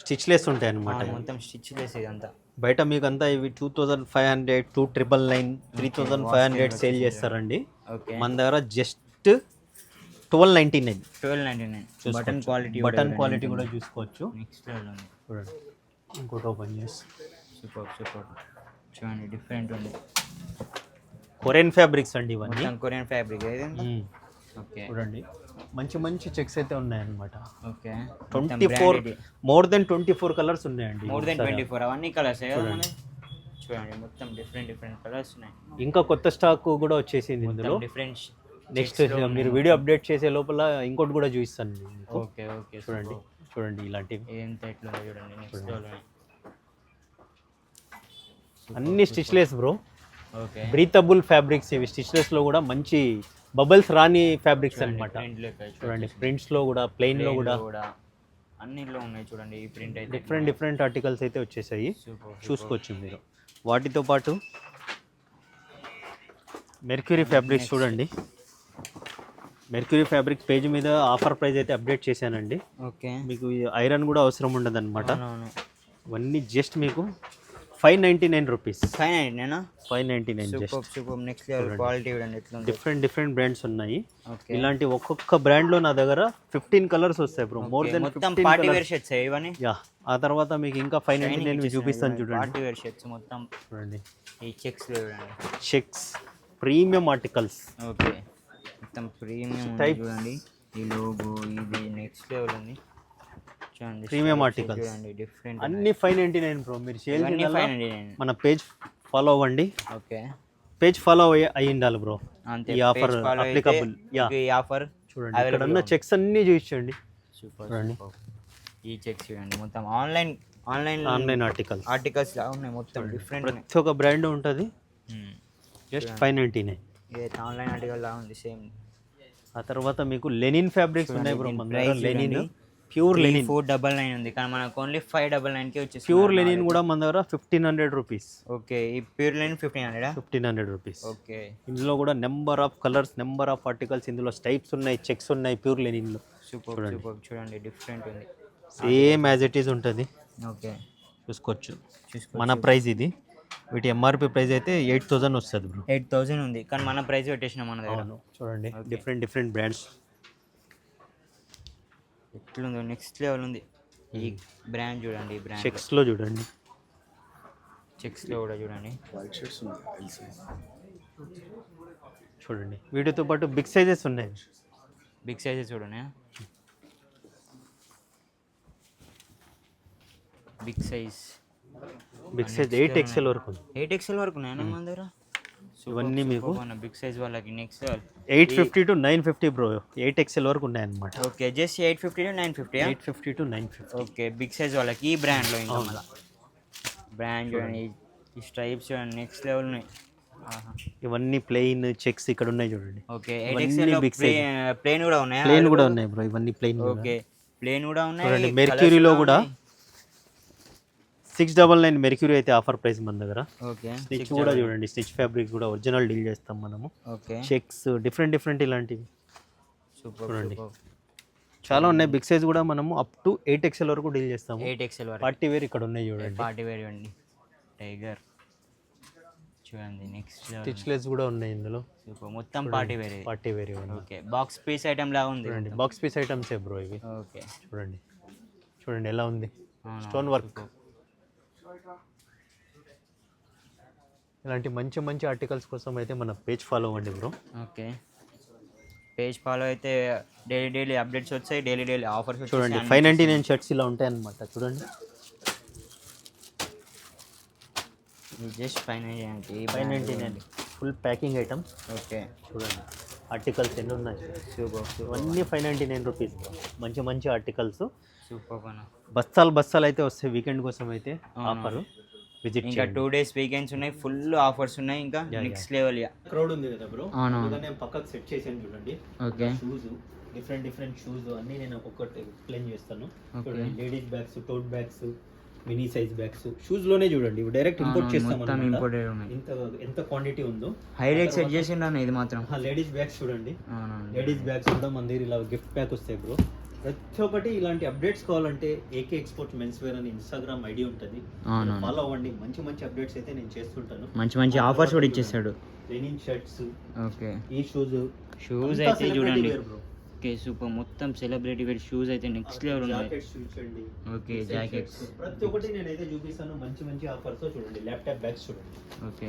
స్టిచ్లెస్ ఉంటాయి అనమాట. మొత్తం స్టిచ్లెస్ ఇదంతా. బయట మీకు అంతా ఇవి 2500 2999 3500 సేల్ చేస్తారండి. మన దగ్గర జస్ట్ 1299. బటన్ క్వాలిటీ కూడా చూసుకోవచ్చు. నెక్స్ట్ లెవెల్ ఉంది. చూడండి ఇంకోటి ఓపెన్ చేసి సూపర్ చూడండి డిఫరెంట్ ఉంది. కొరియన్ ఫ్యాబ్రిక్స్ అండి ఇవన్నీ. Korean fabric okay. చూడండి మంచి చెక్స్ అయితే ఉన్నాయన్నమాట. ఓకే. 24 మోర్ దెన్ 24 కలర్స్ ఉన్నాయండి. మోర్ దెన్ 24 అవన్నీ కలర్స్ చూడండి మొత్తం డిఫరెంట్ కలర్స్ ఉన్నాయి. ఇంకా కొత్త స్టాక్ కూడా వచ్చేసింది ఇందులో. డిఫరెంట్ నెక్స్ట్ మీరు వీడియో అప్డేట్ చేసే లోపల ఇంకోటి కూడా చూపిస్తాను మీకు. ఓకే. చూడండి ఇలాంటివి ఎంత ఎట్లా చూడండి. నెక్స్ట్ అన్ని stitchless bro. Okay. Breathable fabrics ఇవి. స్టిచ్లెస్ లో కూడా మంచి బబుల్స్ రాని ఫ్యాబ్రిక్స్ అన్నమాట. చూడండి ప్రింట్స్ లో కూడా, ప్లెయిన్ లో కూడా అన్నిట్లో ఉన్నాయి చూడండి. ఈ ప్రింట్ అయితే డిఫరెంట్ ఆర్టికల్స్ అయితే వచ్చేసాయి, చూసుకోవచ్చు మీరు. వాటితో పాటు మెర్క్యూరీ ఫ్యాబ్రిక్స్ చూడండి. మెర్క్యూరీ ఫ్యాబ్రిక్ పేజ్ మీద ఆఫర్ ప్రైస్ అయితే అప్డేట్ చేశానండి. ఓకే. మీకు ఐరన్ కూడా అవసరం ఉండదు అనమాట. ఇవన్నీ జస్ట్ మీకు 599 rupees. 599 super next level quality చూడండి ఎట్లా ఉంది. డిఫరెంట్ బ్రాండ్స్ ఉన్నాయి. ఇలాంటి ఒక్కొక్క బ్రాండ్ లో నా దగ్గర 15 కలర్స్ వస్తాయి bro. More than 15 party wear shirts ఇవన్నీ. యా, ఆ తర్వాత మీకు ఇంకా 599 చూపిస్తాను చూడండి. పార్టీ వేర్ షర్ట్స్ మొత్తం చూడండి. ఈ చెక్స్ చూడండి, చెక్స్ ప్రీమియం ఆర్టికల్స్. ఓకే. మొత్తం ప్రీమియం చూడండి. ఈ లోగో ఇది నెక్స్ట్ లెవెల్ ఉంది. ప్రీమియం ఆర్టికల్స్ డిఫరెంట్ అన్ని 599 బ్రో. మీరు సేల్ మన పేజ్ ఫాలో అవ్వండి. ఓకే. పేజ్ ఫాలో అయ్యి ఉండాలి బ్రో. ఈ ఆఫర్ అప్లికబుల్. యా, ఈ ఆఫర్ చూడండి ఇక్కడ ఉన్న చెక్స్ అన్ని చూపించండి. సూపర్ చూడండి ఈ చెక్స్ చూడండి మొత్తం ఆన్లైన్ ఆన్లైన్ ఆర్టికల్స్ ఆర్టికల్స్ లా ఉన్నాయి మొత్తం డిఫరెంట్ ఉన్నాయి. ప్రతి ఒక్క బ్రాండ్ ఉంటుంది. జస్ట్ 599. ఇదైతే ఆన్లైన్ ఆర్టికల్ లా ఉంది సేమ్. ఆ తర్వాత మీకు లెనిన్ ఫ్యాబ్రిక్స్ ఉన్నాయి బ్రో మన దగ్గర. ప్రైస్ లెనిన్ ప్యూర్ లెనిన్ 499 ఉంది కానీ మనకు ఓన్లీ 599 కి వచ్చేసి. ప్యూర్ లెనిన్ కూడా మన దగ్గర 1500 రూపీస్. ఓకే ఈ ప్యూర్ లెనిన్ 1500 రూపీస్. ఓకే ఇందులో కూడా number of colours, number of articles, ఇందులో స్టైప్స్ ఉన్నాయి, చెక్స్ ఉన్నాయి ప్యూర్ లెనిన్లో. సూపర్ చూడండి డిఫరెంట్ ఉంది. సేమ్ యాజ్ ఇట్ ఈస్ ఉంటుంది. ఓకే చూసుకోవచ్చు. మన ప్రైస్ ఇది. వీటి ఎంఆర్పి ప్రైస్ అయితే 8000 వస్తుంది బ్రో. 8000 ఉంది కానీ మన ప్రైస్ పెట్టేసినాం మన దగ్గర. చూడండి డిఫరెంట్ బ్రాండ్స్ ఎట్లుందో నెక్స్ట్ లెవెల్ ఉంది. ఈ బ్రాండ్ చూడండి, ఈ బ్రాండ్ చెక్స్లో చూడండి, చెక్స్లో కూడా చూడండి. చూడండి వీటితో పాటు బిగ్ సైజెస్ ఉన్నాయి. బిగ్ సైజెస్ చూడండి. బిగ్ సైజ్ 8XL వరకు ఉంది. 8XL వరకు ఉన్నాయా మన దగ్గర? ఇవన్నీ మీకు బిగ్ సైజ్ వాళ్ళకి నెక్స్ట్ 850 to 950 బ్రో. 8XL వరకు ఉన్నాయన్నమాట. Okay just 850 to 950. 850 to 950. Okay big size వాళ్ళకి ఈ బ్రాండ్లో ఇంకా మళ్ళీ బ్రాండ్ చూడండి, ఈ స్ట్రైప్స్ చూడండి నెక్స్ట్ లెవెల్ ఉన్నాయి. ఇవన్నీ ప్లెయిన్ చెక్స్ ఇక్కడ ఉన్నాయి చూడండి. ఓకే 8XL ప్లేన్ కూడా ఉన్నాయా? ప్లెయిన్ కూడా ఉన్నాయి బ్రో. ఇవన్నీ ప్లెయిన్. ఓకే ప్లేన్ కూడా ఉన్నాయి. చూడండి మెర్క్యూరీలో కూడా 699 మెర్క్యూరీ అయితే ఆఫర్ ప్రైస్ మన దగ్గర. ఓకే స్టిచ్ కూడా చూడండి, స్టిచ్ ఫ్యాబ్రిక్ కూడా ఒరిజినల్ డీల్ చేస్తాం మనము. ఓకే చెక్స్ డిఫరెంట్ ఇలాంటివి సూపర్ చూడండి చాలా ఉన్నాయి. బిగ్ సైజ్ కూడా మనము అప్ టు 8XL వరకు డీల్ చేస్తాము. 8XL వరకు పార్టీ వేర్ ఇక్కడ ఉన్నాయి చూడండి. పార్టీ వేర్ ఇవ్వండి. టైగర్ చూడండి నెక్స్ట్ స్టిచ్లెస్ కూడా ఉన్నాయి ఇందులో. సూపర్ మొత్తం పార్టీ వేర్. పార్టీ వేర్ ఇవన్నీ. ఓకే బాక్స్ పీస్ ఐటమ్ లాగా ఉంది. చూడండి బాక్స్ పీస్ ఐటమ్సే బ్రో ఇవి. ఓకే చూడండి ఎలా ఉంది స్టోన్ వర్క్. ఇలాంటి మంచి ఆర్టికల్స్ కోసం అయితే మన పేజ్ ఫాలో అవ్వండి బ్రో. ఓకే పేజ్ ఫాలో అయితే డైలీ అప్డేట్స్ వచ్చాయి, డైలీ ఆఫర్స్. చూడండి 599 షర్ట్స్ ఇలా ఉంటాయి అన్నమాట. చూడండి just 599 full packing item. Okay చూడండి ఆర్టికల్స్ ఎన్ని ఉన్నాయి. సూపర్ ఇవన్నీ 599 రూపీస్. మంచి ఆర్టికల్స్. సూపర్ బస్తాలు అయితే వస్తాయి వీకెండ్ కోసం అయితే ఆఫర్. విజిట్ ఇంకా 2 days వీకెండ్స్ ఉన్నాయి, ఫుల్ ఆఫర్స్ ఉన్నాయి. ఇంకా నెక్స్ట్ లెవెల్ క్రౌడ్ ఉంది కదా బ్రో. అవును నేను పక్కకు సెట్ చేసాను చూడండి. ఓకే షూస్ డిఫరెంట్ షూస్ అన్నీ నేను ఒక్కొక్కటి ఎక్స్ప్లెయిన్ చేస్తాను. చూడండి ladies bags, tote bags, mini size bags shoes లోనే చూడండి. ఇవి డైరెక్ట్ ఇంపోర్ట్ చేస్తాం. ఎంత క్వాంటిటీ ఉందో హైలైట్ సెట్ చేసిండు ఇది మాత్రం. లేడీస్ బ్యాగ్స్ చూడండి. లేడీస్ బ్యాగ్స్ కూడా మన దగ్గర ఇలా గిఫ్ట్ ప్యాక్ వస్తాయి బ్రో. ప్రతి ఒక్కటి ఇలాంటి అప్డేట్స్ కావాలంటే ఏకే ఎక్స్పోర్ట్ మెన్స్ వేర్ అని ఇన్స్టాగ్రామ్ ఐడి ఉంటుంది, ఫాలో అవ్వండి. మంచి అప్డేట్స్ అయితే నేను చేస్తుంటాను. మంచి ఆఫర్స్ కూడా ఇచ్చేస్తాడు. లెనిన్ షర్ట్స్, ఓకే ఈ షూస్ అయితే చూడండి. ఓకే సూపర్ మొత్తం సెలబ్రిటీ వేర్ షూస్ అయితే నెక్స్ట్ లెవెల్ ఉన్నాయి. ఓకే జాకెట్స్ ప్రతి ఒక్కటి నేనైతే చూపిస్తాను. మంచి ఆఫర్స్ చూడండి. ల్యాప్టాప్ బ్యాగ్స్ చూడండి. ఓకే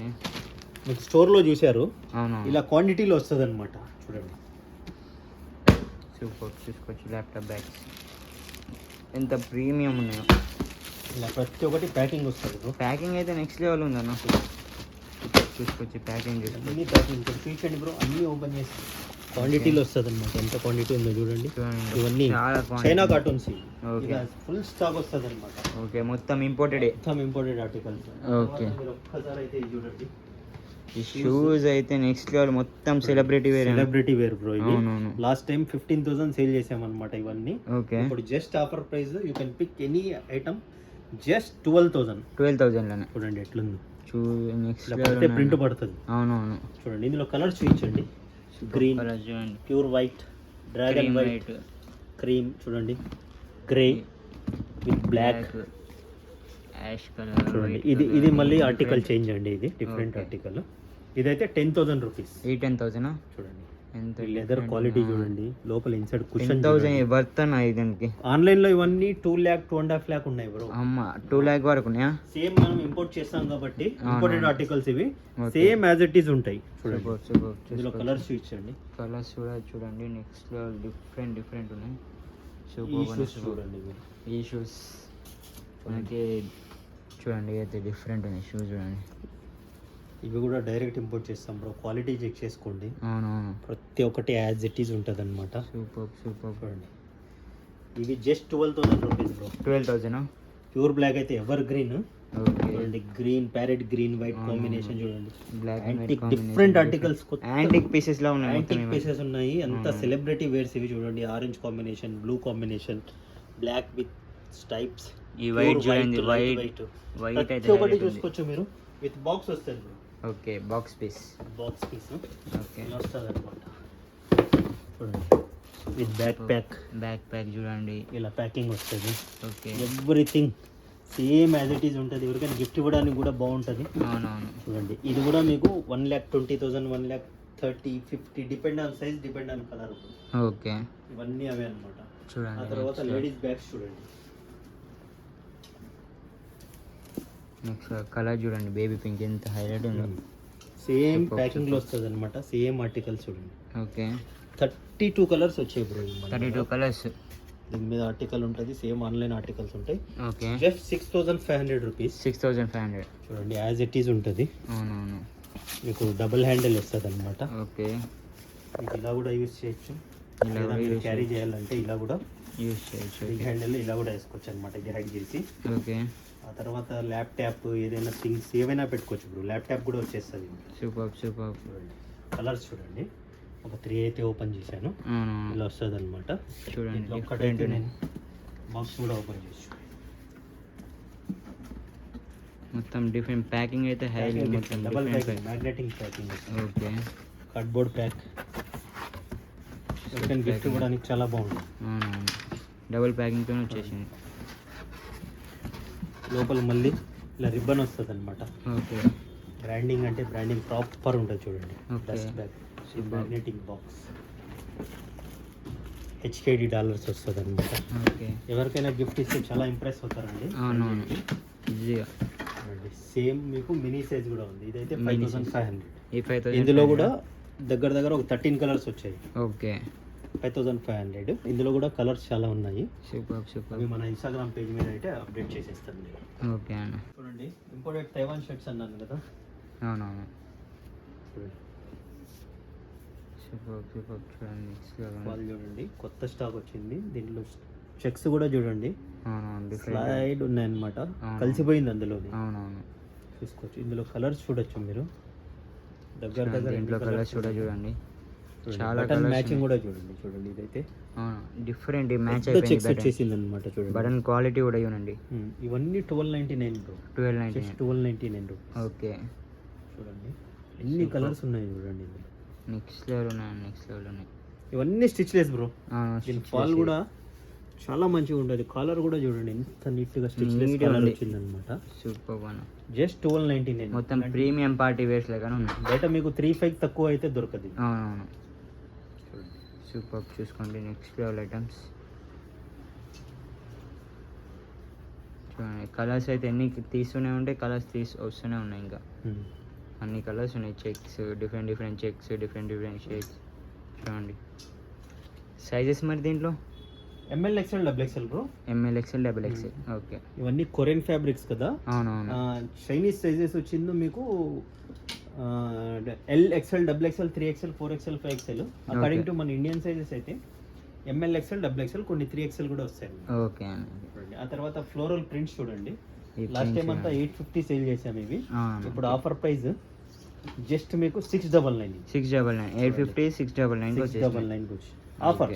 మీకు స్టోర్లో చూశారు, అవును ఇలా క్వాంటిటీలో వస్తుంది అనమాట. చూడండి సూపర్. చూసుకోవచ్చు ల్యాప్టాప్ బ్యాగ్స్ ఎంత ప్రీమియం ఉన్నాయో. ఇలా ప్రతి ఒక్కటి ప్యాకింగ్ వస్తుంది బ్రో. ప్యాకింగ్ అయితే నెక్స్ట్ లెవెల్ ఉందన్న. చూసుకోవచ్చు ప్యాకింగ్ అన్ని ప్యాకింగ్ చూపించండి బ్రో. అన్నీ ఓపెన్ చేసి క్వాంటిటీలో వస్తుంది అనమాట. ఎంత క్వాంటిటీ ఉందో చూడండి. ఇవన్నీ చైనా కార్టూన్స్ ఫుల్ స్టాక్ వస్తుంది అనమాట. ఓకే మొత్తం ఇంపోర్టెడ్ ఆర్టికల్స్. ఓకే ఒక్కసారి అయితే చూడండి. ఈ షూస్ అయితే నెక్స్ట్ లెవెల్ మొత్తం సెలబ్రిటీ వేర్ బ్రో. ఇది లాస్ట్ టైం 15,000 సేల్ చేసామన్నమాట ఇవన్నీ. ఓకే ఇప్పుడు just offer price you can pick any item just 12,000 లోనే. చూడండి ఎట్లుంది. నెక్స్ట్ ప్రింట్ పడుతుంది. అవునవును చూడండి ఇందులో కలర్స్ చూపించండి. Green, pure white, dragon white, cream, చూడండి grey with black, ash colour. చూడండి ఇది మళ్ళీ ఆర్టికల్ చేంజ్ అండి. ఇది డిఫరెంట్ ఆర్టికల్. ఇదైతే 10,000 రూపీస్. 10,000 చూడండి ఎంత లెదర్ క్వాలిటీ చూడండి. లోపల ఇన్సైడ్ కుషన్ 10,000 వర్త్ అన్న దీనికి. ఆన్లైన్ లో ఇవన్నీ 2 lakh 2.5 lakh ఉన్నాయి బ్రో. అమ్మ 2 lakh వరకు ఉన్నాయా? సేమ్ మనం ఇంపోర్ట్ చేస్తాం కాబట్టి ఇంపోర్టెడ్ ఆర్టికల్స్ ఇవి సేమ్ యాజ్ ఇట్ ఈస్ ఉంటాయి. చూడండి ఇందులో కలర్స్ చూపించండి. కలర్స్ కూడా చూడండి నెక్స్ట్ లెవెల్ డిఫరెంట్ ఉన్నాయి. చూడండి ఈ షూస్ మనకి చూడండి అయితే డిఫరెంట్ ఉన్నాయి. షూస్ చూడండి ఇవి కూడా డైరెక్ట్ ఇంపోర్ట్ చేస్తాం బ్రో. క్వాలిటీ చెక్ చేసుకోండి. అవునవును ప్రతి ఒక్కటి యాజ్ ఇట్ ఈస్ ఉంటుంది అనమాట. సూపర్ చూడండి ఇవి just 12,000 rupees bro. 12,000. Pure black అయితే ఎవర్ గ్రీన్. ఓకే. చూడండి green, parrot green, white combination చూడండి. Black antique different articles, antique pieces లా ఉన్నాయి. యాంటిక్ పీసెస్ ఉన్నాయి. అంతా సెలబ్రిటీ వేర్స్ ఇవి చూడండి. Orange combination, blue combination, black with stripes. ఈ వైట్ చూడండి, వైట్ అయితే ఒకటి చూసుకోవచ్చు మీరు. విత్ బాక్స్ వస్తుంది bro. Okay, box piece. Box piece okay, ఇలా వస్తుంది అనమాట. చూడండి విత్ బ్యాక్ ప్యాక్ చూడండి, ఇలా ప్యాకింగ్ వస్తుంది. Okay, everything same as it is ఉంటుంది. ఎవరికైనా గిఫ్ట్ ఇవ్వడానికి కూడా బాగుంటుంది. అవునవును. చూడండి ఇది కూడా మీకు 1,20,000, 1,30,000, 50 depend on size, depend on colour. Okay, ఇవన్నీ అవే అనమాట. చూడండి. ఆ తర్వాత లేడీస్ బ్యాగ్స్ చూడండి. నెక్స్ట్ కలర్ చూడండి, బేబీ పింక్ ఎంత హైలైట్ ఉందో. సేమ్ ప్యాకింగ్ లో వస్తుంది అనమాట. సేమ్ ఆర్టికల్స్ చూడండి. ఓకే, 32 కలర్స్ వచ్చాయి బ్రో. 32 కలర్స్. దీని మీద ఆర్టికల్ ఉంటుంది. సేమ్ ఆన్లైన్ ఆర్టికల్స్ ఉంటాయి. Okay, just 6,500 rupees. 6,500. చూడండి యాజ్ ఇట్ ఈస్ ఉంటుంది. అవునవును. మీకు డబుల్ హ్యాండిల్ వస్తుంది అనమాట. ఓకే, మీకు ఇలా కూడా యూస్ చేయొచ్చు. ఇలా లేదా కూడా మీరు use క్యారీ చేయాలంటే ఇలా కూడా యూస్ చేయొచ్చు. బిగ్ హ్యాండిల్ ఇలా కూడా వేసుకోవచ్చు అనమాట. గిరాక్ చేసి ఓకే, ఆ తర్వాత ల్యాప్టాప్ ఏదైనా థింగ్స్ ఏవైనా పెట్టుకోవచ్చు బ్రో. ల్యాప్టాప్ కూడా వచ్చేస్తుంది. సూపర్. చూడండి కలర్స్ చూడండి. ఒక 3 అయితే ఓపెన్ చేశాను. అవునవును. ఇలా వస్తుంది అనమాట. చూడండి, ఒక్కటైతే నేను బాక్స్ కూడా ఓపెన్ చేసి మొత్తం డిఫరెంట్ ప్యాకింగ్ అయితే హైలైట్. మొత్తం double different packing, magnetic packing. Okay, cardboard pack. ఎవరికైనా గిఫ్ట్ ఇవ్వడానికి చాలా బాగుంటుంది. అవునవును. డబుల్ ప్యాకింగ్తో వచ్చేసింది. లోపల మళ్ళీ ఇలా రిబ్బన్ వస్తుంది అనమాట. ఓకే, బ్రాండింగ్ అంటే బ్రాండింగ్ ప్రాపర్ ఉంటుంది చూడండి. Okay. Dust bag, magnetic box, $HKD వస్తుంది అనమాట. ఓకే, ఎవరికైనా గిఫ్ట్ ఇస్తే చాలా ఇంప్రెస్ అవుతారండి. అవునవును. ఈజీగా. సేమ్ మీకు మినీ సైజ్ కూడా ఉంది. ఇదైతే 5,500. ఈ 5,000 ఇందులో కూడా దగ్గర దగ్గర ఒక 13 కలర్స్ వచ్చాయి. ఓకే, 5,500. ఇందులో కూడా కలర్స్ చాలా ఉన్నాయి. సూపర్. అవి మన ఇన్స్టాగ్రామ్ పేజ్ మీద అయితే అప్డేట్ చేసేస్తాను నేను. ఓకే అన్న. చూడండి ఇంపోర్టెడ్ తైవాన్ షర్ట్స్ అన్నాను కదా. అవునవును. చూడండి సూపర్. చూడండి, వాళ్ళు చూడండి కొత్త స్టాక్ వచ్చింది. దీంట్లో చెక్స్ కూడా చూడండి అవునవును, డిఫరెంట్. స్లైడ్ ఉన్నాయన్నమాట. కలిసిపోయింది అందులో. అవునవును, చూసుకోవచ్చు. ఇందులో కలర్స్ చూడొచ్చు మీరు. దగ్గర ఇంట్లో కలర్స్ కూడా చూడండి. చాలా బటన్ మ్యాచింగ్ కూడా చూడండి. ఇదైతే డిఫరెంట్ మ్యాచ్ చెక్స్ అయిపోయింది. వచ్చేసింది అనమాట. చూడండి బటన్ క్వాలిటీ కూడా ఇవ్వనండి. ఇవన్నీ 1299 బ్రో. 1299. 1299 రూపీస్. ఓకే, చూడండి ఎన్ని కలర్స్ ఉన్నాయి చూడండి. నెక్స్ట్ లెవెల్ ఉన్నాయి. ఇవన్నీ స్టిచ్లెస్ బ్రో. దీని ఫాల్ కూడా చాలా మంచిగా ఉంటుంది. కాలర్ కూడా చూడండి ఎంత నీట్ గా స్టిచ్లెస్ కలర్ వచ్చింది అనమాట. సూపర్ అన్న. జస్ట్ 1299. మొత్తం ప్రీమియం పార్టీ వేర్స్ లాగానే ఉన్నాయి. బయట మీకు 3,500 తక్కువ అయితే దొరకదు. అవునవును. సూపర్. చూసుకోండి నెక్స్ట్ లెవెల్ ఐటమ్స్. చూడండి కలర్స్ అయితే ఎన్ని తీస్తూనే ఉంటాయి. కలర్స్ వస్తూనే ఉన్నాయి. ఇంకా అన్ని కలర్స్ ఉన్నాయి. Checks, different checks, different shades. చూడండి సైజెస్ మరి దీంట్లో ML, XL, XXL bro. ML, XL, XXL. Okay, ఇవన్నీ కొరియన్ ఫ్యాబ్రిక్స్ కదా. అవునవును. చైనీస్ సైజెస్ వచ్చిందో మీకు L, XL, XXL, 3XL, 4XL, 5XL. According to మన ఇండియన్ సైజెస్ అయితే ML, XL, XXL, కొన్ని 3XL కూడా వస్తాయి. ఓకే. ఆ తర్వాత ఫ్లోరల్ ప్రింట్స్ చూడండి. లాస్ట్ టైం అంతా 850 సేల్ చేసాము ఇవి. ఇప్పుడు ఆఫర్ ప్రైస్ జస్ట్ మీకు 699. 850, 699 699 ఆఫర్.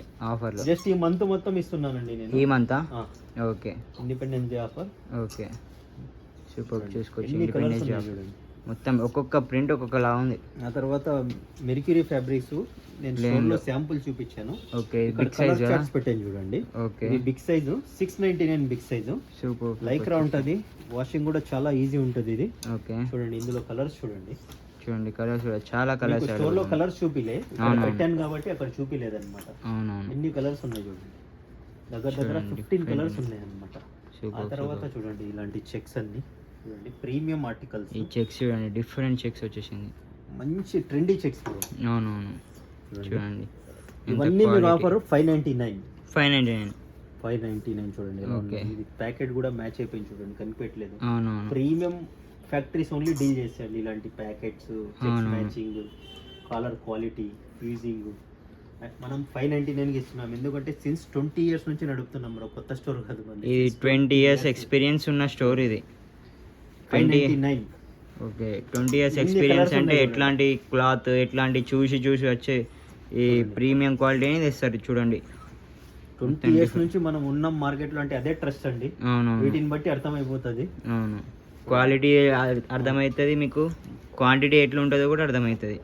జస్ట్ ఈ మంత్ మొత్తం ఇస్తున్నానండి నేను. ఈ month. Okay, independence day offer. Okay, super. చూసుకోవచ్చు ఎన్ని కలర్స్ ఇండిపెండెన్స్ డే చూడండి. మొత్తం ఒక్కొక్క ప్రింట్ ఒక్కొక్కలా ఉంది. ఆ తర్వాత మెర్క్యూరీ ఫ్యాబ్రిక్స్ నేను స్టోర్లో శాంపుల్ చూపించాను. ఓకే, బిగ్ సైజ్ చార్ట్స్ పెట్టాను చూడండి. ఓకే, ఇది big size 699 big size. Super. Lycra ఉంటుంది. వాషింగ్ కూడా చాలా ఈజీ ఉంటుంది ఇది. ఓకే, చూడండి ఇందులో కలర్స్ చూడండి. కలర్స్ కూడా చాలా కలర్స్. స్టోర్ లో కలర్స్ చూపిలే, పెట్టాను కాబట్టి అక్కడ చూపిలేదన్నమాట. అవునవును. ఎన్ని కలర్స్ ఉన్నాయి చూడండి. దగ్గర 15 కలర్స్ ఉన్నాయి అన్నమాట. ఆ తర్వాత చూడండి ఇలాంటి చెక్స్ అన్ని చూడండి. Premium articles. ఈ చెక్స్ చూడండి, డిఫరెంట్ చెక్స్ వచ్చేసింది. మంచి ట్రెండీ చెక్స్. అవునవును. చూడండి ఇవన్నీ మీరు ఆఫర్ 599. 599 చూడండి. ఇది ప్యాకెట్ కూడా మ్యాచ్ అయిపోయింది చూడండి, కనిపెట్టలేదు. అవునవును. ప్రీమియం ఫ్యాక్టరీస్ ఓన్లీ డీల్ చేసేయండి ఇలాంటి packets. Checks matching, collar quality, fusing మనం 599కి ఇస్తున్నాం, ఎందుకంటే సిన్స్ 20 ఇయర్స్ నుంచి నడుపుతున్నాం బ్రో, కొత్త స్టోర్ కాదు మనది. ఇది 20 ఇయర్స్ ఎక్స్పీరియన్స్ ఉన్న స్టోర్ ఇది. 599. ఓకే, 20 ఇయర్స్ ఎన్ని ఎక్స్పీరియన్స్ colours అంటే ఉన్నాయి ఎట్లాంటి క్లాత్, ఎట్లాంటి చూసి వచ్చే ఈ ప్రీమియం క్వాలిటీని తెస్తారు చూడండి. 20 ఇయర్స్ నుంచి మనం ఉన్నాం మార్కెట్లో అంటే అదే ట్రస్ట్ అండి. అవును వీటిని బట్టి అర్థమైపోతుంది. అవును, క్వాలిటీ అర్థమవుతుంది మీకు, క్వాంటిటీ ఎట్లా ఉంటుందో కూడా అర్థమవుతుంది.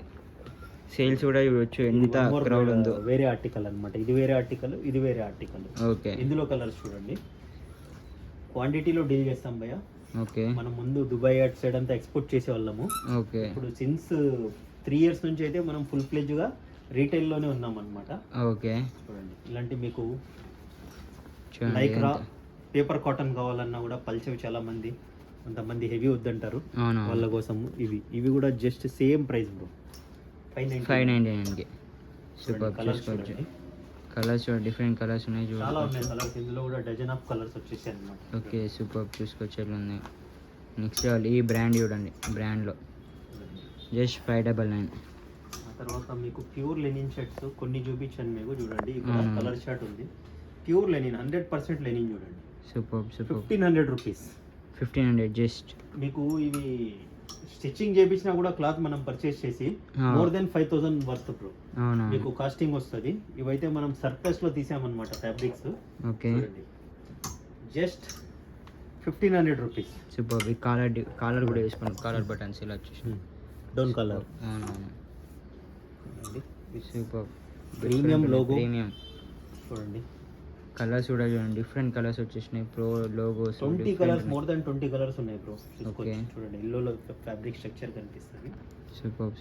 సేల్స్ కూడా చూడొచ్చు ఎంత క్రౌడ్ ఉందో. వేరే ఆర్టికల్ అన్నమాట, ఇది వేరే ఆర్టికల్, ఇది వేరే ఆర్టికల్. ఓకే, ఇందులో కలర్స్ చూడండి. క్వాంటిటీలో డీల్ చేస్తాం భయ్య. ఓకే, మనం ముందు దుబాయ్ అటు సైడ్ అంతా ఎక్స్పోర్ట్ చేసే వాళ్ళము. ఓకే, ఇప్పుడు సిన్స్ 3 ఇయర్స్ నుంచి అయితే మనం ఫుల్ ఫ్లెడ్జ్ గా రీటైల్ లోనే ఉన్నాం అన్నమాట. ఓకే, చూడండి, ఇలాంటి మీకు చూడండి లైక్రా ఎంత. పేపర్ కాటన్ కావాలన్నా కూడా పల్చవి చాలా మంది, కొంతమంది హెవీ వద్దంటారు, అవును వాళ్ళ కోసం ఇవి కూడా జస్ట్ సేమ్ ప్రైస్ బ్రో, 599కి. సూపర్, కలర్స్ చూసుకోవచ్చు. చూడండి, కలర్స్ డిఫరెంట్ కలర్స్ ఉన్నాయి చాలా చూడండి. ఉన్నాయి కలర్స్. ఇందులో కూడా డజన్ ఆఫ్ కలర్స్ వచ్చేసాయి అన్నమాట. ఓకే, సూపర్, చూసుకోవచ్చు ఎట్లా ఉన్నాయి. నెక్స్ట్ వాళ్ళు ఈ బ్రాండ్ చూడండి, బ్రాండ్లో జస్ట్ 599. ఆ తర్వాత మీకు ప్యూర్ లెనిన్ షర్ట్స్ కొన్ని చూపించాను మీకు, చూడండి ఇక్కడ అవును. కలర్ షర్ట్ ఉంది, ప్యూర్ లెనిన్ 100% లెనిన్ చూడండి, సూపర్ 1500 రూపీస్. 1500 జస్ట్. మీకు ఇవి స్టిచ్చింగ్ చేయించినా కూడా క్లాత్ మనం పర్చేస్ చేసి మోర్ దెన్ 5000 వర్త్ బ్రో అవునా, మీకు కాస్టింగ్ వస్తుంది. ఇవైతే మనం సర్ప్లస్ లో తీసామన్నమాట fabrics. Okay, just 1500 rupees. Super. ఈ కాలర్ కూడా వేసుకోండి, కాలర్ బటన్స్ ఇలా వచ్చేసి డౌన్ కలర్. అవునవును, సూపర్. ప్రీమియం లోగో ప్రీమియం చూడండి, కలర్స్ కూడా చూడండి, డిఫరెంట్ కలర్స్ వచ్చేసినాయి. Pro logos 20 colours, more than 20 colours ఉన్నాయి బ్రో. Okay. చూడండి, ఎల్లోలో ఫ్యాబ్రిక్ స్ట్రక్చర్ కనిపిస్తుంది. సూపర్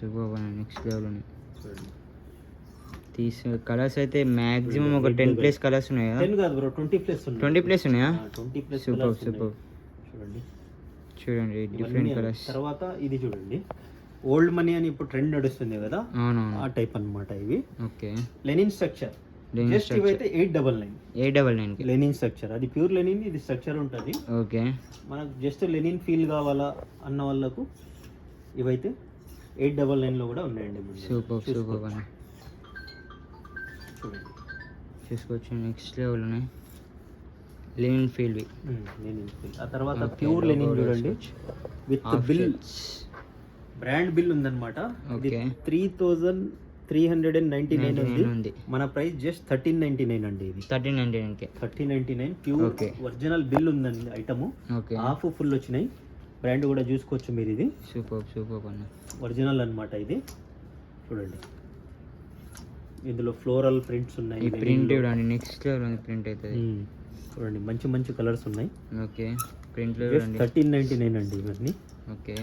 నెక్స్ట్ లెవెల్ ఉన్నాయి. చూడండి, కలర్స్ అయితే మాక్సిమం ఒక 10+ కలర్స్ ఉన్నాయి కదా. 10 కాదు బ్రో, 20+ ఉన్నాయి. 20+ ఉన్నాయా? 20+ సూపర్ కలర్స్ సూపర్. చూడండి, చూడండి డిఫరెంట్ ఇవన్నీ కలర్స్. తర్వాత ఇది చూడండి, ఓల్డ్ మనీ అని ఇప్పుడు ట్రెండ్ నడుస్తుంది కదా, అవునవును, ఆ టైప్ అన్నమాట. ఇవి okay, linen structure. Linen just structure ఇవైతే 899. 899కి. లెనిన్ స్ట్రక్చర్, అది ప్యూర్ లెనిన్, ఇది స్ట్రక్చర్ ఉంటుంది. ఓకే, మనకు జస్ట్ లెనిన్ ఫీల్ కావాలా అన్న వాళ్ళకు ఇవైతే 899లో కూడా ఉన్నాయండి. ముందు సూపర్ సూపర్ అని చూడండి, చూసుకోవచ్చు. నెక్స్ట్ లెవెల్ ఉన్నాయి లెనిన్ ఫీల్డ్వి. Linen feel. ఆ తర్వాత ప్యూర్ లెనిన్ చూడండి, విత్ బిల్, బ్రాండ్ బిల్ ఉందన్నమాట. ఇది ఓకే, 3399 ఉంది. మన ప్రైస్ జస్ట్ 1399 అండి. ఇది 1399కి. 1399 ప్యూర్ Okay. ఒరిజినల్ బిల్ ఉందండి ఐటమ్. ఓకే, హాఫ్ ఫుల్ వచ్చినాయి. బ్రాండ్ కూడా చూసుకోవచ్చు మీరు, ఇది సూపర్ అన్న, ఒరిజినల్ అన్నమాట. ఇది చూడండి, ఇందులో ఫ్లోరల్ ప్రింట్స్ ఉన్నాయి. ఈ ప్రింట్ చూడండి, నెక్స్ట్ లెవెల్ ఉంది ప్రింట్ అవుతుంది. చూడండి, మంచి మంచి కలర్స్ ఉన్నాయి. ఓకే, ప్రింట్లో జస్ట్ చూడండి. 1399 అండి ఇవన్నీ. ఓకే,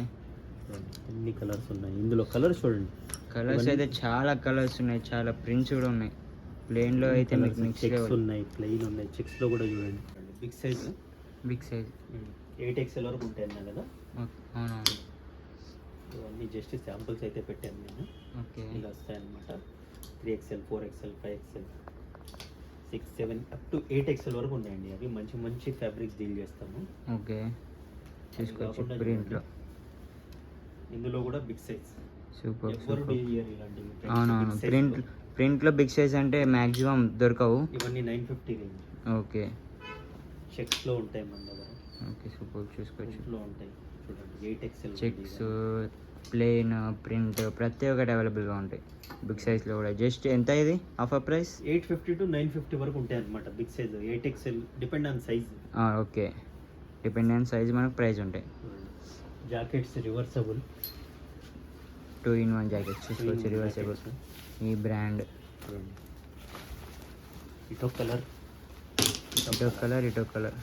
చూడండి, ఎన్ని కలర్స్ ఉన్నాయి ఇందులో. కలర్స్ చూడండి, కలర్స్ అయితే చాలా కలర్స్ ఉన్నాయి, చాలా ప్రింట్స్ కూడా ఉన్నాయి. ప్లేన్లో అయితే మీకు నెక్స్ట్ చెక్స్ లెవెల్. ఉన్నాయి, ప్లెయిన్ ఉన్నాయి. చెక్స్ లో కూడా చూడండి, big size, big size. 8XL వరకు ఉంటాయి అన్నా కదా. అవునవును, ఇవన్నీ జస్ట్ శాంపుల్స్ అయితే పెట్టాను నేను. ఓకే, ఇలా వస్తాయన్నమాట. 3XL, 4XL, 5XL, 6, 7 up to 8XL వరకు ఉన్నాయండి. అవి మంచి మంచి ఫ్యాబ్రిక్స్ డీల్ చేస్తాము. ఓకే, చూసుకోవచ్చు కాకుండా ప్రింట్లో. ఇందులో కూడా బిగ్ సైజ్, సూపర్ ఎవరు సూపర్. డీల్ చేయరు ఇలాంటివి. అవునవును, Big size లో. ప్రింట్లో బిగ్ సైజ్ అంటే మ్యాక్సిమం దొరకవు. ఇవన్నీ 950 రేంజ్. ఓకే, చెక్స్ లో ఉంటాయి మన దగ్గర. ఓకే, సూపర్, చూసుకోవచ్చు. చెక్స్ లో ఉంటాయి చూడండి, 8XL చెక్స్, ప్లెయిన్, ప్రింట్ ప్రతి ఒక్కటి అవైలబుల్గా ఉంటాయి. బిగ్ సైజ్లో కూడా. జస్ట్ ఎంత ఇది ఆఫర్ ప్రైస్? 850 to 950 వరకు ఉంటాయి అన్నమాట. Big size 8XL, depend on size. Okay, dependent size మనకు ప్రైస్ ఉంటాయి. జాకెట్స్ రివర్సబుల్, 2-in-1 జాకెట్స్ చూసుకోవచ్చు, రివర్సబుల్. ఈ బ్రాండ్ చూడండి, ఇటో కలర్, ఇటో కలర్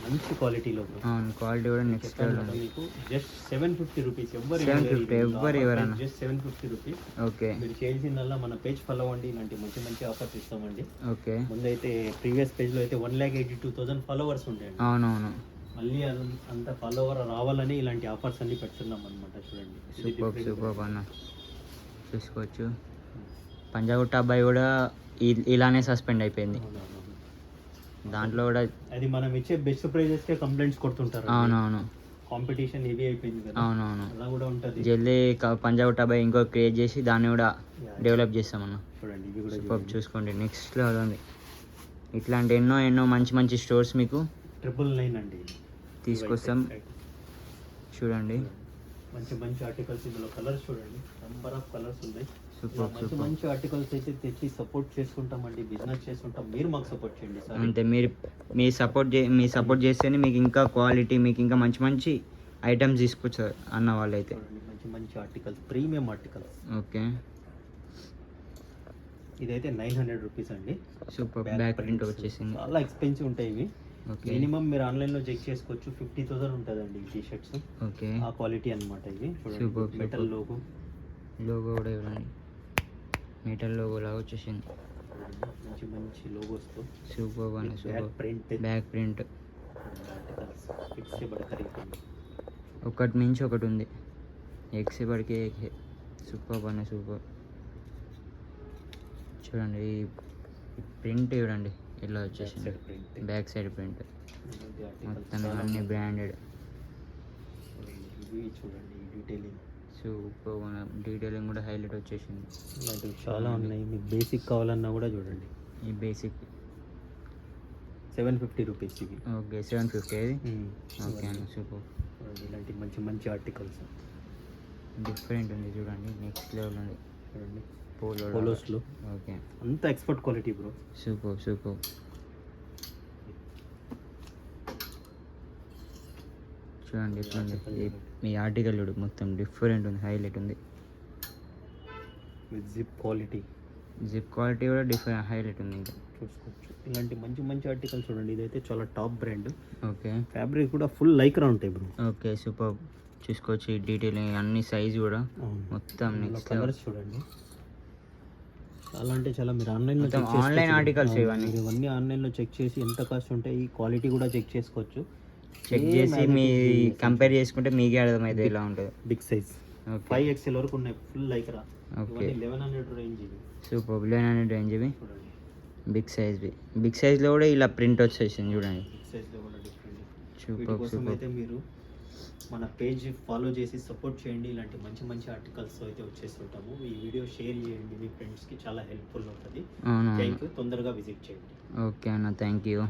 మంచి క్వాలిటీలో బ్రో. అవును, క్వాలిటీ కూడా నెక్స్ట్ లెవెల్ ఉంది. మీకు జస్ట్ 750 రూపీస్. 750 ఎవ్వరు ఇవ్వరన్నా. Just 750 rupees. ఓకే, మీరు చేయాల్సిందల్లా మన పేజ్ ఫాలో అవ్వండి, ఇలాంటి మంచి మంచి ఆఫర్స్ ఇస్తామండి. ఓకే, ముందైతే ప్రీవియస్ పేజ్లో అయితే 1,82,000 ఫాలోవర్స్ ఉండేయండి. అవునవును, మళ్ళీ అంత ఫాలోవర్ రావాలని ఇలాంటి ఆఫర్స్ అన్ని పెడుతున్నాం అనమాట. చూడండి, ఇది సూపర్ different. సూపర్ అన్న, చూసుకోవచ్చు. పంజాగుట్ట అబ్బాయి కూడా ఇలానే సస్పెండ్ అయిపోయింది. అవునవును. దాంట్లో కూడా అది మనం ఇచ్చే బెస్ట్ ప్రైజెస్కే కంప్లైంట్స్ కొడుతుంటారు. అవునవును, కాంపిటీషన్ హెవీ అయిపోయింది కదా, అవునవును. అలా కూడా ఉంటుంది. జల్దీ పంజాబ్ టబాయ్ ఇంకో క్రియేట్ చేసి దాన్ని కూడా డెవలప్ చేస్తామన్న. చూడండి ఇవి కూడా సూపర్ చూసుకోండి, నెక్స్ట్ లెవెల్ ఉంది. ఇట్లాంటి ఎన్నో మంచి మంచి స్టోర్స్ మీకు 999 అండి తీసుకొస్తాం. చూడండి మంచి మంచి ఆర్టికల్స్, ఇందులో కలర్స్ చూడండి, నెంబర్ ఆఫ్ కలర్స్ ఉన్నాయి. సూపర్ మంచి సూపర్. మంచి ఆర్టికల్స్ అయితే తెచ్చి సపోర్ట్ చేసుకుంటామండి, బిజినెస్ చేసుకుంటాం. మీరు మాకు సపోర్ట్ చేయండి సార్. అంతే, మీ సపోర్ట్ చేస్తేనే మీకు ఇంకా క్వాలిటీ, మీకు ఇంకా మంచి మంచి ఐటమ్స్ తీసుకొచ్చారు అన్న వాళ్ళైతే. చూడండి మంచి మంచి ఆర్టికల్స్, ప్రీమియం ఆర్టికల్స్. ఓకే ఇదైతే 900 రూపీస్ అండి. సూపర్. బ్యాక్ ప్రింట్ వచ్చేసింది. చాలా ఎక్స్పెన్సివ్ ఉంటాయి ఇవి. ఓకే మినిమం మీరు ఆన్లైన్లో చెక్ చేసుకోవచ్చు, 50,000 ఉంటుందండి ఈ టీ షర్ట్స్. ఓకే ఆ క్వాలిటీ అన్నమాట ఇవి. Super, చూడండి మెటల్ super. లోగో, లోగో కూడా ఇవ్వండి, మెటల్ లోగో లాగా వచ్చేసింది. మంచి మంచి లోగోస్తో సూపర్ అని back super. Print back print articles fix పడతారు. ఒకటి మించి ఒకటి ఉంది, ఎక్స్ పడికే సూపర్ అని సూపర్. చూడండి ఈ ప్రింట్ చూడండి ఇలా వచ్చేసింది, ప్రింట్ బ్యాక్ సైడ్ ప్రింట్ మొత్తం అన్ని బ్రాండెడ్. ఇవి చూడండి డీటెయిలింగ్, సూపర్ డీటెయిలింగ్ కూడా హైలైట్ వచ్చేసింది. ఇలాంటివి చాలా ఉన్నాయి. మీకు బేసిక్ కావాలన్నా కూడా చూడండి, ఈ బేసిక్ 750 రూపీస్ ఇవి. ఓకే 750 అది. ఓకే అన్న సూపర్. చూడండి ఇలాంటి మంచి మంచి ఆర్టికల్స్ డిఫరెంట్ ఉంది చూడండి, నెక్స్ట్ లెవెల్ ఉంది. చూడండి పోలో పోలోస్లో ఓకే అంత expert quality bro. Super super. చూడండి ఎట్లుంది మీ ఆర్టికల్ చూడు, మొత్తం డిఫరెంట్ ఉంది, హైలైట్ ఉంది. With zip quality, zip quality కూడా డిఫరెంట్ హైలైట్ ఉంది. ఇంకా చూసుకోవచ్చు ఇలాంటి మంచి మంచి ఆర్టికల్స్ చూడండి. ఇదైతే చాలా టాప్ బ్రాండ్. ఓకే ఫ్యాబ్రిక్ కూడా ఫుల్ లైక్రా ఉంటాయి బ్రో. Okay super. చూసుకోవచ్చు ఈ డీటెయిలింగ్ అన్ని సైజ్ కూడా మొత్తం నెక్స్ట్ కలర్స్ చూడండి, చాలా అంటే చాలా. మీరు ఆన్లైన్లో మొత్తం ఆన్లైన్ ఆర్టికల్స్ ఇవన్నీ. ఇవన్నీ ఆన్లైన్లో చెక్ చేసి ఎంత కాస్ట్ ఉంటాయి, ఈ క్వాలిటీ కూడా చెక్ చేసుకోవచ్చు. చెక్ చేసి మీ కంపేర్ చేసుకుంటే మీకే అర్థమైతే ఎలా ఉంటుంది. బిగ్ సైజ్ ఓకే 5XL వరకు ఉన్నాయి, ఫుల్ లైక్రా. ఓకే 1100 రేంజ్ ఇవి. సూపర్. 1100 రేంజ్ ఇవి చూడండి బిగ్ సైజ్వి. బిగ్ సైజ్లో కూడా ఇలా ప్రింట్ వచ్చేసింది చూడండి. బిగ్ సైజ్లో కూడా డిఫరెంట్. వీటి సూపర్ కోసం సూపర్. అయితే మీరు మన పేజ్ ఫాలో చేసి సపోర్ట్ చేయండి. ఇలాంటి మంచి మంచి ఆర్టికల్స్ అయితే వచ్చేస్తుంటాము. ఈ వీడియో షేర్ చేయండి మీ ఫ్రెండ్స్కి, చాలా హెల్ప్ఫుల్ ఉంటుంది. అవును థ్యాంక్ యూ. తొందరగా విజిట్ చేయండి. ఓకే అన్న, థ్యాంక్ యూ.